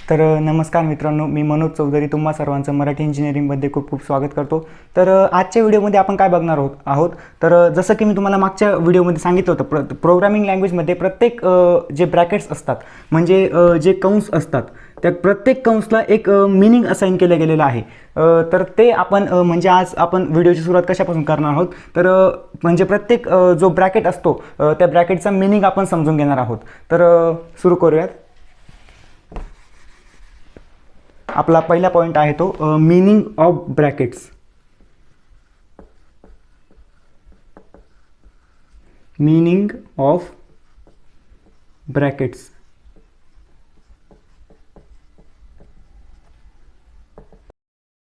नमस्कार मित्रांनो, मी मनोज चौधरी तुम्हा सर्वांचं मराठी इंजिनिअरिंगमध्ये खूप खूप स्वागत करतो. आजच्या व्हिडिओमध्ये आपण काय बघणार आहोत. जसं की मी तुम्हाला मागच्या व्हिडिओमध्ये सांगितलं होतं, प्रोग्रामिंग लँग्वेजमध्ये प्रत्येक जे ब्रॅकेट्स असतात म्हणजे जे कंस असतात त्या प्रत्येक कंसला एक मिनिंग असाइन केलं गेलेलं आहे. तर ते आपण म्हणजे आज आपण व्हिडिओची सुरुवात कशापासून करणार आहोत, तर म्हणजे प्रत्येक जो ब्रॅकेट असतो त्या ब्रॅकेटचा मिनिंग आपण समजून घेणार आहोत. तर सुरू करूयात. आपला पहिला पॉइंट आहे तो meaning of brackets. Meaning of brackets.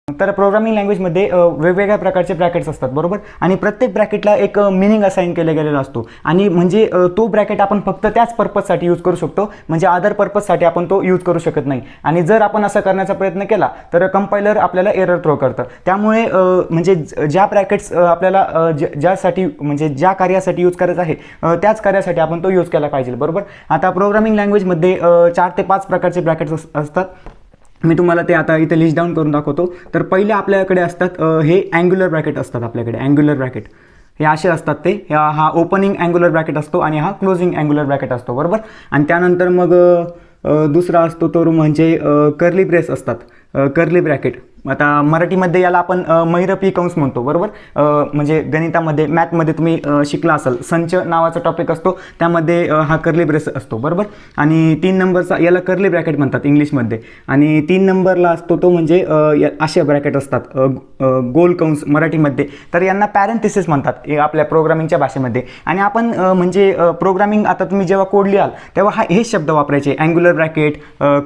तर प्रोग्रामिंग लँग्वेजमध्ये वेगवेगळ्या प्रकारचे ब्रॅकेट्स असतात, बरोबर. आणि प्रत्येक ब्रॅकेटला एक मिनिंग असाइन केला गेलेला असतो. आणि म्हणजे तो ब्रॅकेट आपण फक्त त्याच पर्पजसाठी यूज करू शकतो, म्हणजे अदर पर्पजसाठी आपण तो यूज करू शकत नाही. आणि जर आपण असं करण्याचा प्रयत्न केला तर कंपायलर आपल्याला एरर थ्रो करतं. त्यामुळे म्हणजे ज्या ब्रॅकेट्स आपल्याला ज्यासाठी म्हणजे ज्या कार्यासाठी यूज करायचं आहे त्याच कार्यासाठी आपण तो यूज केला पाहिजे, बरोबर. आता प्रोग्रामिंग लँग्वेजमध्ये 4 ते 5 प्रकारचे ब्रॅकेट्स असतात. मी तुम्हाला ते आता इथे लिस्ट डाऊन करून दाखवतो. तर पहिले आपल्याकडे असतात हे अँग्युलर ब्रॅकेट असतात. आपल्याकडे अँग्युलर ब्रॅकेट हे असे असतात. ते हा ओपनिंग अँग्युलर ब्रॅकेट असतो आणि हा क्लोजिंग अँग्युलर ब्रॅकेट असतो, बरोबर. आणि त्यानंतर मग दुसरा असतो तो म्हणजे कर्ली ब्रेस असतात, कर्ली ब्रॅकेट. आता मराठीमध्ये याला आपण महिरपी कंस म्हणतो, बरोबर. म्हणजे गणितामध्ये मॅथमध्ये तुम्ही शिकला असाल, संच नावाचा टॉपिक असतो, त्यामध्ये हा कर्ली ब्रेस असतो, बरोबर. आणि 3 नंबरचा याला कर्ली ब्रॅकेट म्हणतात इंग्लिशमध्ये. आणि 3 नंबरला असतो तो म्हणजे असे ब्रॅकेट असतात गोल कंस मराठीमध्ये. तर यांना पॅरेंथेसिस म्हणतात आपल्या प्रोग्रामिंगच्या भाषेमध्ये. आणि आपण म्हणजे प्रोग्रामिंग आता तुम्ही जेव्हा कोड लिहाल तेव्हा हे शब्द वापरायचे, angular bracket,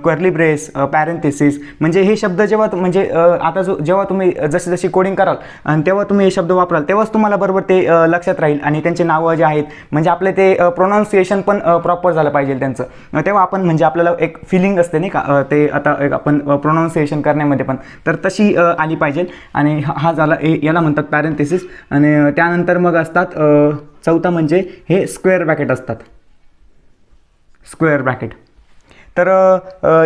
curly brace, parenthesis. म्हणजे हे शब्द जेव्हा म्हणजे आता जेव्हा तुम्ही जशी कोडिंग कराल आणि तेव्हा तुम्ही हे शब्द वापराल तेव्हाच तुम्हाला बरोबर ते लक्षात राहील. आणि त्यांचे नावं जे आहेत म्हणजे आपले ते प्रोनाऊन्सिएशन पण प्रॉपर झालं पाहिजे त्यांचं. तेव्हा आपण म्हणजे आपल्याला एक फिलिंग असते नाही का, ते आता आपण प्रोनाऊन्सिएशन करण्यामध्ये पण तर तशी आली पाहिजे. आणि हा झाला याला म्हणतात पॅरेंथेसिस. आणि त्यानंतर मग असतात चौथा म्हणजे हे स्क्वेअर ब्रॅकेट असतात, स्क्वेअर ब्रॅकेट. तर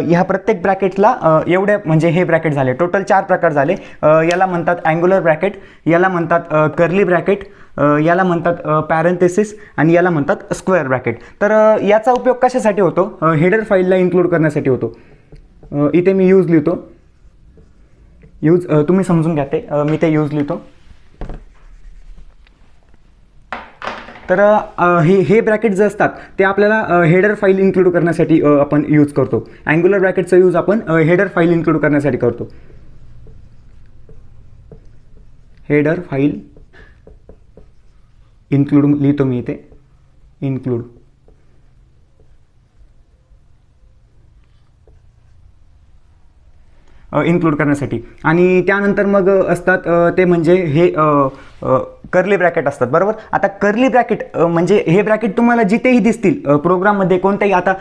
ह्या प्रत्येक ब्रॅकेटला एवढे म्हणजे हे ब्रॅकेट झाले, टोटल 4 प्रकार झाले. याला म्हणतात अँग्युलर ब्रॅकेट, याला म्हणतात कर्ली ब्रॅकेट, याला म्हणतात पॅरेंथेसिस आणि याला म्हणतात स्क्वेअर ब्रॅकेट. तर याचा उपयोग कशासाठी होतो, हेडर फाईलला इन्क्लूड करण्यासाठी होतो. इथे मी यूज लिहितो, यूज तुम्ही समजून घ्या ते, मी ते यूज लिहितो. तर हे ब्रॅकेट जे असतात ते आपल्याला हेडर फाईल इन्क्लूड करण्यासाठी आपण यूज करतो. अँग्युलर ब्रॅकेटचा यूज आपण हेडर फाईल इन्क्लूड करण्यासाठी करतो. हेडर फाईल इन्क्लूड लिहितो मी इथे, इन्क्लूड. इन्क्लूड करण्यासाठी. आणि त्यानंतर मग असतात ते म्हणजे हे कर्ली ब्रॅकेट असतात, बरोबर. आता कर्ली ब्रॅकेट म्हणजे हे ब्रॅकेट तुम्हाला जिथेही दिसतील प्रोग्राममध्ये कोणत्याही. आता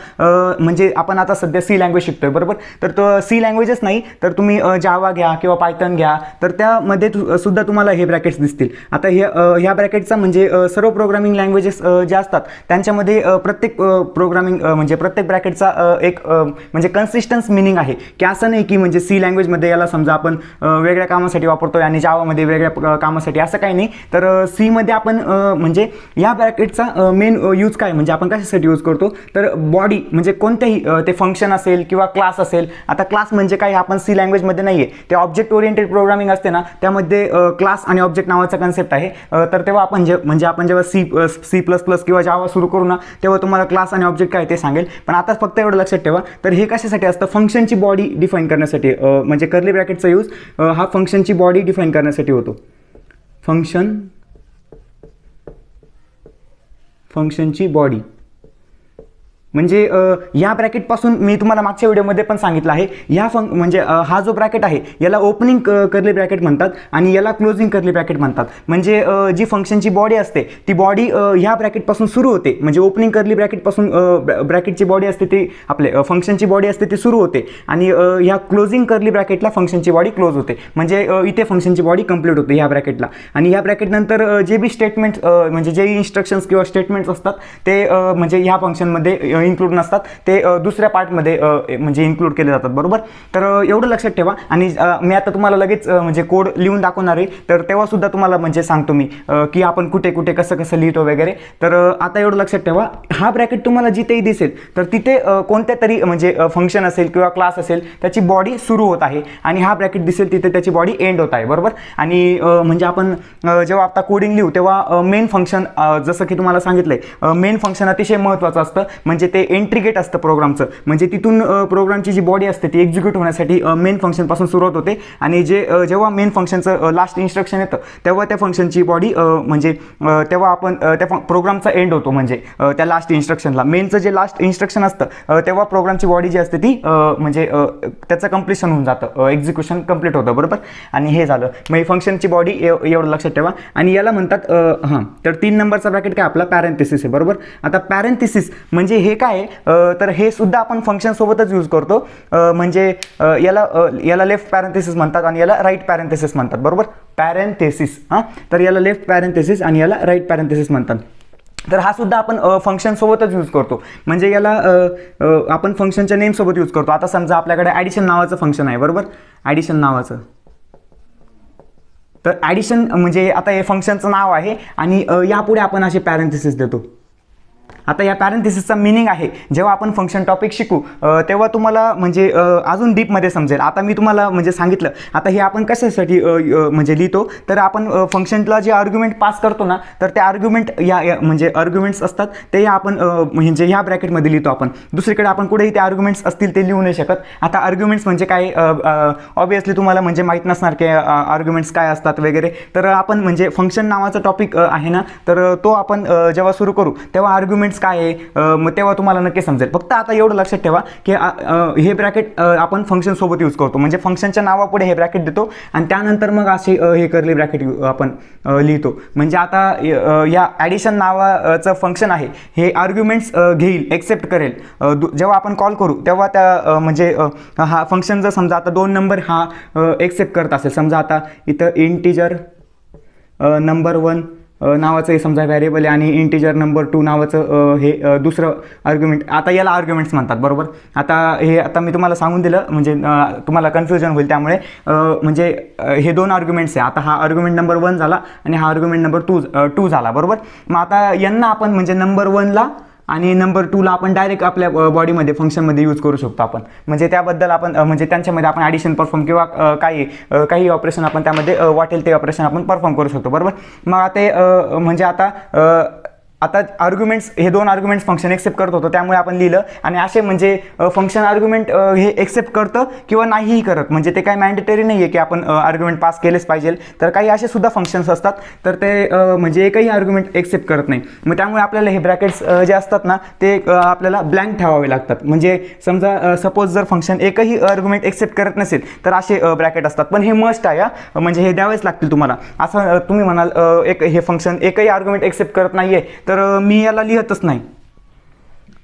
म्हणजे आपण आता सध्या सी लँग्वेज शिकतोय, बरोबर. तर तो सी लँग्वेजच नाही तर तुम्ही जावा घ्या किंवा पायथन घ्या, तर त्यामध्ये सुद्धा तुम्हाला हे ब्रॅकेट्स दिसतील. आता ह्या ब्रॅकेटचा म्हणजे सर्व प्रोग्रामिंग लँग्वेजेस ज्या असतात त्यांच्यामध्ये प्रत्येक प्रोग्रामिंग म्हणजे प्रत्येक ब्रॅकेटचा एक म्हणजे कन्सिस्टन्स मिनिंग आहे, की असं नाही की म्हणजे सी लँग्वेजमध्ये याला समजा आपण वेगळ्या कामासाठी वापरतोय आणि जावामध्ये वेगळ्या कामासाठी, असं काही नाही. तर सी मध्ये आपण म्हणजे या ब्रॅकेटचा मेन यूज काय म्हणजे आपण कशासाठी यूज करतो, तर बॉडी म्हणजे कोणतेही ते फंक्शन असेल किंवा क्लास असेल. आता क्लास म्हणजे काय आपण सी लँग्वेजमध्ये नाही आहे, ते ऑब्जेक्ट ओरिएंटेड प्रोग्रामिंग असते ना, त्यामध्ये क्लास आणि ऑब्जेक्ट नावाचा कन्सेप्ट आहे. तर तेव्हा आपण म्हणजे आपण जेव्हा C++ किंवा जावा सुरू करू ना तेव्हा तुम्हाला क्लास आणि ऑब्जेक्ट काय ते सांगेल. पण आता फक्त एवढं लक्षात ठेवा, तर हे कशासाठी असतं, फंक्शनची बॉडी डिफाईन करण्यासाठी. म्हणजे कर्ली ब्रॅकेटचा यूज हा फंक्शनची बॉडी डिफाईन करण्यासाठी होतो. फंक्शनची बॉडी म्हणजे या ब्रॅकेटपासून मी तुम्हाला मागच्या व्हिडिओमध्ये पण सांगितलं आहे, म्हणजे हा जो ब्रॅकेट आहे याला ओपनिंग कर्ली ब्रॅकेट म्हणतात आणि याला क्लोजिंग कर्ली ब्रॅकेट म्हणतात. म्हणजे जी फंक्शनची बॉडी असते ती बॉडी ह्या ब्रॅकेटपासून सुरू होते. म्हणजे ओपनिंग कर्ली ब्रॅकेटपासून ब्रॅकेटची बॉडी असते ती आपले फंक्शनची बॉडी असते ती सुरू होते आणि ह्या क्लोजिंग कर्ली ब्रॅकेटला फंक्शनची बॉडी क्लोज होते. म्हणजे इथे फंक्शनची बॉडी कंप्लीट होते ह्या ब्रॅकेटला. आणि ह्या ब्रॅकेटनंतर जे बी स्टेटमेंट्स म्हणजे जे इन्स्ट्रक्शन्स किंवा स्टेटमेंट्स असतात ते म्हणजे ह्या फंक्शनमध्ये इन्क्लूड नसतात, ते दुसऱ्या पार्टमध्ये म्हणजे इन्क्लूड केले जातात, बरोबर. तर एवढं लक्षात ठेवा. आणि मी आता तुम्हाला लगेच म्हणजे कोड लिहून दाखवणार आहे, तर तेव्हा सुद्धा तुम्हाला म्हणजे सांगतो मी की आपण कुठे कुठे कसं कसं लिहितो वगैरे. तर आता एवढं लक्षात ठेवा, हा ब्रॅकेट तुम्हाला जिथेही दिसेल तर तिथे कोणत्या तरी म्हणजे फंक्शन असेल किंवा क्लास असेल त्याची बॉडी सुरू होत आहे, आणि हा ब्रॅकेट दिसेल तिथे त्याची बॉडी एंड होत आहे, बरोबर. आणि म्हणजे आपण जेव्हा आता कोडिंग लिहू तेव्हा मेन फंक्शन, जसं की तुम्हाला सांगितलंय, मेन फंक्शन अतिशय महत्त्वाचं असतं. म्हणजे ते एंट्री गेट असतं प्रोग्रामचं. म्हणजे तिथून प्रोग्रामची जी बॉडी असते ती एक्झिक्यूट होण्यासाठी मेन फंक्शनपासून सुरुवात होते, आणि जेव्हा मेन फंक्शनचं लास्ट इन्स्ट्रक्शन येतं तेव्हा त्या फंक्शनची बॉडी म्हणजे तेव्हा आपण त्या प्रोग्रामचा एंड होतो. म्हणजे त्या लास्ट इन्स्ट्रक्शनला, मेनचं जे लास्ट इन्स्ट्रक्शन असतं तेव्हा प्रोग्रामची बॉडी जी असते ती म्हणजे त्याचं कम्प्लिशन होऊन जातं, एक्झिक्युशन कंप्लीट होतं, बरोबर. आणि हे झालं मग फंक्शनची बॉडी, एवढं लक्षात ठेवा. आणि याला म्हणतात हां, तर 3 नंबरचा ब्रॅकेट काय आपला पॅरेंथेसिस आहे, बरोबर. आता पॅरेंथेसिस म्हणजे हे काय आहे, तर हे सुद्धा आपण फंक्शन सोबतच यूज करतो. म्हणजे याला लेफ्ट पॅरेंथेसिस म्हणतात आणि याला राईट पॅरेंथेसिस म्हणतात, बरोबर. पॅरेंथेसिस, हां, तर याला लेफ्ट पॅरेंथेसिस आणि याला राईट पॅरेंथेसिस म्हणतात. तर हा सुद्धा आपण फंक्शन सोबतच यूज करतो. म्हणजे याला आपण फंक्शनच्या नेमसोबत यूज करतो. आता समजा आपल्याकडे ॲडिशन नावाचं फंक्शन आहे, बरोबर. ॲडिशन नावाचं, तर ॲडिशन म्हणजे आता हे फंक्शनचं नाव आहे, आणि यापुढे आपण असे पॅरेंथेसिस देतो. आता या पॅरेंथेसिसचा मिनिंग आहे, जेव्हा आपण फंक्शन टॉपिक शिकू तेव्हा तुम्हाला म्हणजे अजून डीपमध्ये समजेल. आता मी तुम्हाला म्हणजे सांगितलं, आता हे आपण कशासाठी म्हणजे लिहितो, तर आपण फंक्शनला जे आर्ग्युमेंट पास करतो ना, तर ते आर्ग्युमेंट या म्हणजे आर्ग्युमेंट्स असतात ते आपण म्हणजे ह्या ब्रॅकेटमध्ये लिहितो आपण. दुसरीकडे आपण कुठेही ते आर्ग्युमेंट्स असतील ते लिहू नाही शकत. आता आर्ग्युमेंट्स म्हणजे काय, ऑब्वियसली तुम्हाला म्हणजे माहीत नसणार की आर्ग्युमेंट्स काय असतात वगैरे. तर आपण म्हणजे फंक्शन नावाचा टॉपिक आहे ना, तर तो आपण जेव्हा सुरू करू तेव्हा आर्ग्युमेंट्स काय आहे मग तेव्हा तुम्हाला नक्की समजेल. फक्त आता एवढं लक्षात ठेवा की हे ब्रॅकेट आपण फंक्शन सोबत यूज करतो. म्हणजे फंक्शनच्या नावापुढे हे ब्रॅकेट देतो आणि त्यानंतर मग असे हे कर्ली ब्रॅकेट आपण लिहितो. म्हणजे आता या ॲडिशन नावाचं फंक्शन आहे, हे आर्ग्युमेंट्स घेईल, एक्सेप्ट करेल. जेव्हा आपण कॉल करू तेव्हा त्या म्हणजे हा फंक्शन जर समजा आता 2 नंबर हा एक्सेप्ट करत असेल, समजा आता इथं इंटिजर नंबर 1 नावाचं हे समजा व्हॅरिएबल आहे, आणि इंटिजर नंबर 2 नावाचं हे दुसरं आर्ग्युमेंट. आता याला आर्ग्युमेंट्स म्हणतात, बरोबर. आता मी तुम्हाला सांगून दिलं म्हणजे तुम्हाला कन्फ्युजन होईल. त्यामुळे म्हणजे हे 2 आर्ग्युमेंट्स आहे. आता हा आर्ग्युमेंट नंबर 1 झाला आणि हा आर्ग्युमेंट नंबर 2 झाला, बरोबर. मग आता यांना आपण म्हणजे नंबर 1ला आणि नंबर 2ला आपण डायरेक्ट आपल्या बॉडीमध्ये फंक्शनमध्ये यूज करू शकतो आपण. म्हणजे त्याबद्दल आपण म्हणजे त्यांच्यामध्ये आपण ॲडिशन परफॉर्म किंवा काही ऑपरेशन आपण त्यामध्ये वाटेल ते ऑपरेशन आपण परफॉर्म करू शकतो, बरोबर. मग आता म्हणजे आता आर्ग्युमेंट्स, हे 2 आर्ग्युमेंट्स फंक्शन एक्सेप्ट करत होतं, त्यामुळे आपण लिहिलं. आणि असे म्हणजे फंक्शन आर्ग्युमेंट हे एक्सेप्ट करतं किंवा नाहीही करत. म्हणजे ते काही मॅन्डेटरी नाही आहे की आपण आर्ग्युमेंट पास केलेच पाहिजे. तर काही असे सुद्धा फंक्शन्स असतात तर ते म्हणजे एकही आर्ग्युमेंट एक्सेप्ट करत नाही. मग त्यामुळे आपल्याला हे ब्रॅकेट्स जे असतात ना ते आपल्याला ब्लँक ठेवावे लागतात. म्हणजे समजा सपोज जर फंक्शन एकही आर्ग्युमेंट एक्सेप्ट करत नसेल तर असे ब्रॅकेट असतात. पण हे मस्ट आहे, म्हणजे हे द्यावेच लागतील तुम्हाला. असं तुम्ही म्हणाल हे फंक्शन एकही आर्ग्युमेंट एक्सेप्ट करत नाही आहे तर मी याला लिहतच नाही,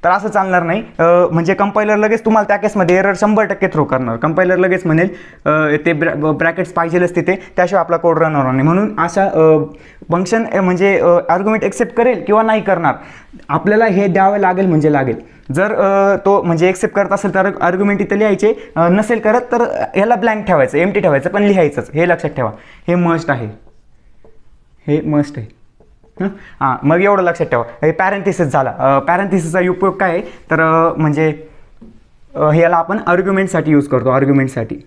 तर असं चालणार नाही. म्हणजे कंपायलर लगेच तुम्हाला त्या केसमध्ये एरर 100% थ्रो करणार. कंपायलर लगेच म्हणेल ते ब्रॅकेट्स पाहिजेलच तिथे, त्याशिवाय आपला कोड रन होणार नाही. म्हणून अशा फंक्शन म्हणजे आर्ग्युमेंट एक्सेप्ट करेल किंवा नाही करणार, आपल्याला हे द्यावं लागेल म्हणजे लागेल. जर तो म्हणजे एक्सेप्ट करत असेल तर आर्ग्युमेंट इथं लिहायचे, नसेल करत तर याला ब्लँक ठेवायचं, एम्प्टी ठेवायचं, पण लिहायचंच. हे लक्षात ठेवा, हे मस्ट आहे, हे मस्ट आहे. हां, मग एवढं लक्षात ठेवा. हे पॅरेंथेसिस झाला. पॅरेंथेसिसचा उपयोग काय आहे तर म्हणजे ह्याला आपण आर्ग्युमेंटसाठी यूज करतो, आर्ग्युमेंटसाठी.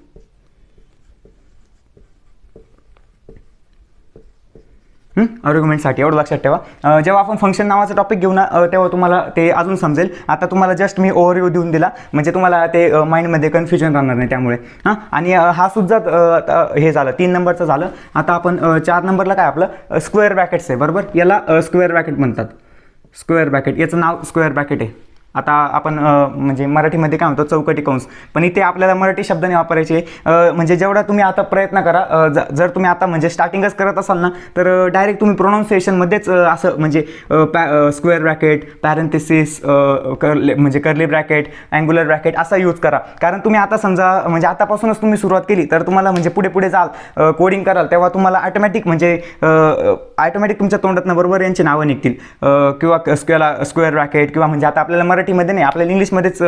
आर्ग्युमेंटसाठी एवढं लक्षात ठेवा. जेव्हा आपण फंक्शन नावाचं टॉपिक घेऊ ना तेव्हा तुम्हाला ते अजून समजेल. आता तुम्हाला जस्ट मी ओव्हरव्ह्यू देऊन दिला, म्हणजे तुम्हाला ते माइंडमध्ये कन्फ्युजन राहणार नाही त्यामुळे. आणि हा सुद्धा हे झालं 3 नंबरचं झालं. आता आपण 4 नंबरला काय आपलं स्क्वेअर ब्रॅकेट्स आहे, बरोबर. याला स्क्वेअर ब्रॅकेट म्हणतात. स्क्वेअर ब्रॅकेट, याचं नाव स्क्वेअर ब्रॅकेट आहे. आता आपण म्हणजे मराठीमध्ये काय म्हणतो चौकटी कंस, पण इथे आपल्याला मराठी शब्दाने वापरायचे. म्हणजे जेवढा तुम्ही आता प्रयत्न करा, जर तुम्ही आता म्हणजे स्टार्टिंगच करत असाल ना तर डायरेक्ट तुम्ही प्रोनाऊन्सिएशनमध्येच असं म्हणजे स्क्वेअर ब्रॅकेट, पॅरेंथेसिस, म्हणजे कर्ली ब्रॅकेट, अँग्युलर ब्रॅकेट असा यूज करा. कारण तुम्ही आता समजा म्हणजे आतापासूनच तुम्ही सुरुवात केली तर तुम्हाला म्हणजे पुढे जाल, कोडिंग कराल तेव्हा तुम्हाला ऑटोमॅटिक म्हणजे तुमच्या तोंडातनं बरोबर यांची नावं निघतील. किंवा स्क्वेअर ब्रॅकेट किंवा म्हणजे आता आपल्याला मराठीमध्ये नाही, आपल्याला इंग्लिशमध्येच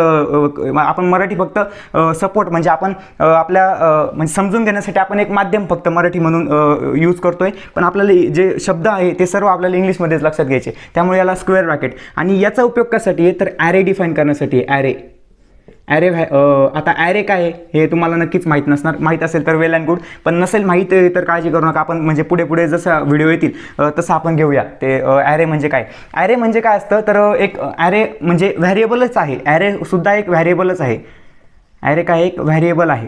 आपण मराठी फक्त सपोर्ट म्हणजे आपण आपल्या म्हणजे समजून घेण्यासाठी आपण एक माध्यम फक्त मराठी म्हणून यूज करतोय, पण आपल्याला जे शब्द आहे ते सर्व आपल्याला इंग्लिशमध्येच लक्षात घ्यायचे, त्यामुळे याला स्क्वेअर ब्रॅकेट. आणि याचा उपयोग कशासाठी आहे तर ॲरे डिफाईन करण्यासाठी आहे. ॲरे आता ॲरे काय आहे हे तुम्हाला नक्कीच माहीत नसणार, माहीत असेल तर वेल अँड गुड, पण नसेल माहीत तर काळजी करू नका, आपण म्हणजे पुढे पुढे जसं व्हिडिओ येतील तसं आपण घेऊया ते ॲरे म्हणजे काय. ॲरे म्हणजे काय असतं तर एक ॲरे म्हणजे व्हॅरिएबलच आहे, ॲरेसुद्धा एक व्हॅरिएबलच आहे. ॲरे काय एक व्हॅरिएबल आहे,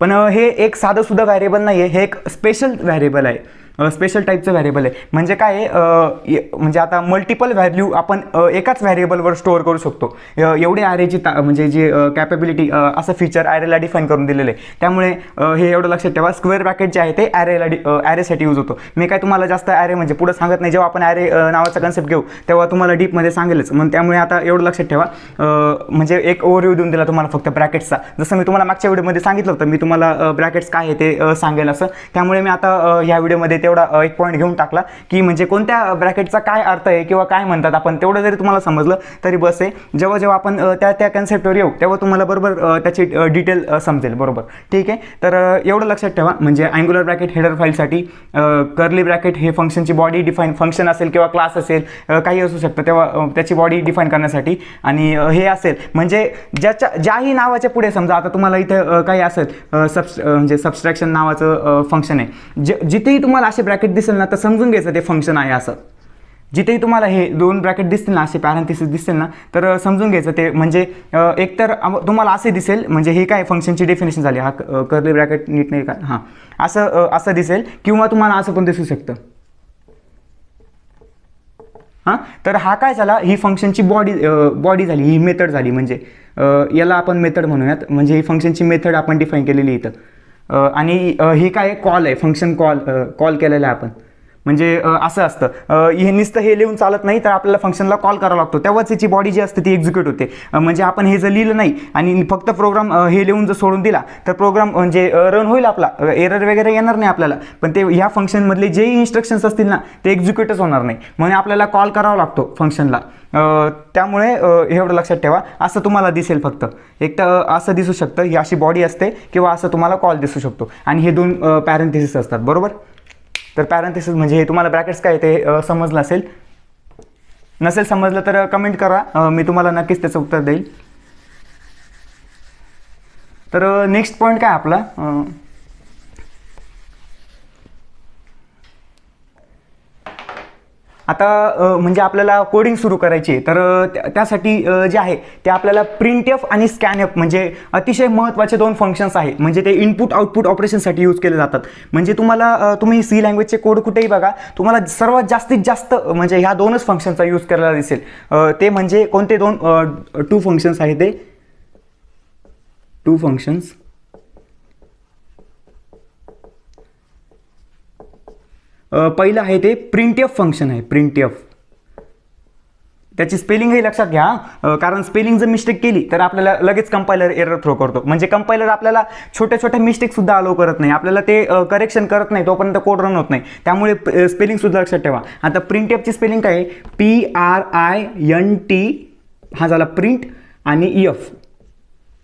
पण हे एक साधंसुद्धा व्हॅरिएबल नाही आहे, हे एक स्पेशल व्हॅरिएबल आहे, स्पेशल टाईपचं व्हॅरिएबल आहे. म्हणजे काय आहे म्हणजे आता मल्टिपल व्हॅल्यू आपण एकाच व्हॅरिएबलवर स्टोअर करू शकतो, एवढे ॲरेची म्हणजे जी कॅपेबिलिटी असं फीचर ॲरेला डिफाईन करून दिलेलं आहे. त्यामुळे हे एवढं लक्षात ठेवा, स्क्वेअर ब्रॅकेट जे आहे ते ॲरेसाठी यूज होतो. मी काय तुम्हाला जास्त ॲरे म्हणजे पुढं सांगत नाही, जेव्हा आपण ॲरे नावाचा कन्सेप्ट घेऊ तेव्हा तुम्हाला डीपमध्ये सांगेलच. मग त्यामुळे आता एवढं लक्षात ठेवा, म्हणजे एक ओव्हरव्ह्यू देऊन दिला तुम्हाला फक्त ब्रॅकेट्सचा, जसं मी तुम्हाला मागच्या व्हिडिओमध्ये सांगितलं होतं मी तुम्हाला ब्रॅकेट्स काय आहे ते सांगेल असं. त्यामुळे मी आता ह्या व्हिडिओमध्ये तेवढा एक पॉईंट घेऊन टाकला की म्हणजे कोणत्या ब्रॅकेटचा काय अर्थ आहे किंवा काय म्हणतात आपण, तेवढं जरी तुम्हाला समजलं तरी बस आहे. जेव्हा जेव्हा आपण त्या कन्सेप्टवर येऊ तेव्हा तुम्हाला बरोबर त्याची डिटेल समजेल, बरोबर ठीक आहे. तर एवढं लक्षात ठेवा, म्हणजे अँग्युलर ब्रॅकेट हेडर फाईलसाठी, कर्ली ब्रॅकेट हे फंक्शनची बॉडी डिफाईन, फंक्शन असेल किंवा क्लास असेल काही असू शकतं तेव्हा त्याची बॉडी डिफाईन करण्यासाठी. आणि हे असेल म्हणजे ज्याही नावाच्या पुढे समजा आता तुम्हाला इथं काही असेल म्हणजे सबस्ट्रॅक्शन नावाचं फंक्शन आहे, जिथेही तुम्हाला असे ब्रॅकेट दिसेल ना तर समजून घ्यायचं ते फंक्शन आहे असं. जिथेही तुम्हाला हे दोन ब्रॅकेट दिसतील ना, असे पॅरेंथेसिस दिसतील ना, तर समजून घ्यायचं ते म्हणजे एकतर तुम्हाला असे दिसेल म्हणजे हे काय फंक्शनची डेफिनेशन झाली, हा कर्ली ब्रॅकेट नीट नाही का, हां असं दिसेल, किंवा तुम्हाला असं पण दिसू शकतं. हां, तर हा काय झाला, ही फंक्शनची बॉडी झाली, ही मेथड झाली, म्हणजे याला आपण मेथड म्हणूयात, म्हणजे ही फंक्शनची मेथड आपण डिफाईन केलेली इथं. आणि ही काय कॉल आहे, फंक्शन कॉल केलेलं आहे आपण. म्हणजे असं असतं, हे नुसतं हे लिहून चालत नाही, तर आपल्याला फंक्शनला कॉल करावा लागतो, तेव्हाच याची बॉडी जी असते ती एक्झिक्यूट होते. म्हणजे आपण हे जर लिहिलं नाही आणि फक्त प्रोग्राम हे लिहून जर सोडून दिला तर प्रोग्राम म्हणजे रन होईल, आपला एरर वगैरे येणार नाही आपल्याला, पण ते ह्या फंक्शनमधले जेही इन्स्ट्रक्शन्स असतील ना ते एक्झिक्यूटच होणार नाही, म्हणून आपल्याला कॉल करावा लागतो फंक्शनला. त्यामुळे एवढं लक्षात ठेवा, असं तुम्हाला दिसेल फक्त, एक तर असं दिसू शकतं, ही अशी बॉडी असते, किंवा असं तुम्हाला कॉल दिसू शकतो, आणि हे दोन पॅरेंथेसिस असतात, बरोबर. तर पॅरेंथेसिस म्हणजे हे तुम्हाला ब्रॅकेट्स काय ते समजलं असेल, नसेल समजलं तर कमेंट करा, मी तुम्हाला नक्कीच त्याचं उत्तर देईल. तर नेक्स्ट पॉईंट काय आपला, आता म्हणजे आपल्याला कोडिंग सुरू करायची आहे, तर त्यासाठी जे आहे ते आपल्याला प्रिंटएफ आणि स्कॅनएफ म्हणजे अतिशय महत्त्वाचे दोन फंक्शन्स आहे, म्हणजे ते इनपुट आउटपुट ऑपरेशनसाठी यूज केले जातात. म्हणजे तुम्ही सी लँग्वेजचे कोड कुठेही बघा, तुम्हाला सर्वात जास्तीत जास्त म्हणजे ह्या दोनच फंक्शनचा यूज करायला दिसेल. ते म्हणजे कोणते दोन, टू फंक्शन्स आहे ते, टू फंक्शन्स. पहिलं आहे ते प्रिंटएफ फंक्शन आहे, प्रिंटएफ. त्याची स्पेलिंगही लक्षात घ्या, कारण स्पेलिंग जर मिस्टेक केली तर आपल्याला लगेच कंपायलर एरर थ्रो करतो. म्हणजे कंपायलर आपल्याला छोट्या छोट्या मिस्टेकसुद्धा अलाउ करत नाही, आपल्याला ते करेक्शन करत नाही तोपर्यंत कोड रन होत नाही, त्यामुळे स्पेलिंगसुद्धा लक्षात ठेवा. आता प्रिंटएफची स्पेलिंग काय आहे, PRINT, हा झाला प्रिंट, आणि एफ,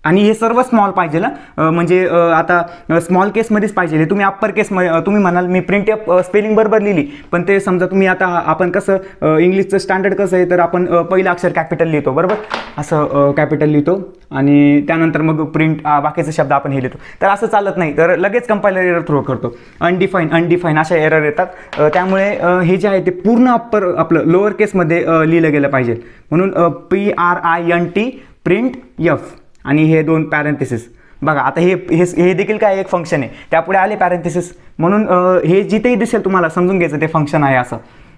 आणि हे सर्व स्मॉल पाहिजे ना, म्हणजे आता स्मॉल केसमध्येच पाहिजे. तुम्ही अप्पर केसमध्ये तुम्ही म्हणाल मी प्रिंटएफ स्पेलिंग बरोबर लिहिली, पण ते समजा तुम्ही आता आपण कसं इंग्लिशचं स्टँडर्ड कसं आहे, तर आपण पहिलं अक्षर कॅपिटल लिहितो, बरोबर, असं कॅपिटल लिहितो, आणि त्यानंतर मग प्रिंट बाकीचे शब्द आपण हे लिहितो, तर असं चालत नाही, तर लगेच कंपायलर एरर थ्रो करतो. अनडिफाईन अशा एरर येतात, त्यामुळे हे जे आहे ते पूर्ण आपलं लोअर केसमध्ये लिहिलं गेलं पाहिजे. म्हणून PRINT प्रिंट एफ, आणि हे दोन पॅरेंथेसिस. बघा आता हे देखील काय एक फंक्शन आहे, त्यापुढे आले पॅरेंथेसिस, म्हणून हे जिथेही दिसेल तुम्हाला समजून घ्यायचं ते फंक्शन आहे असं.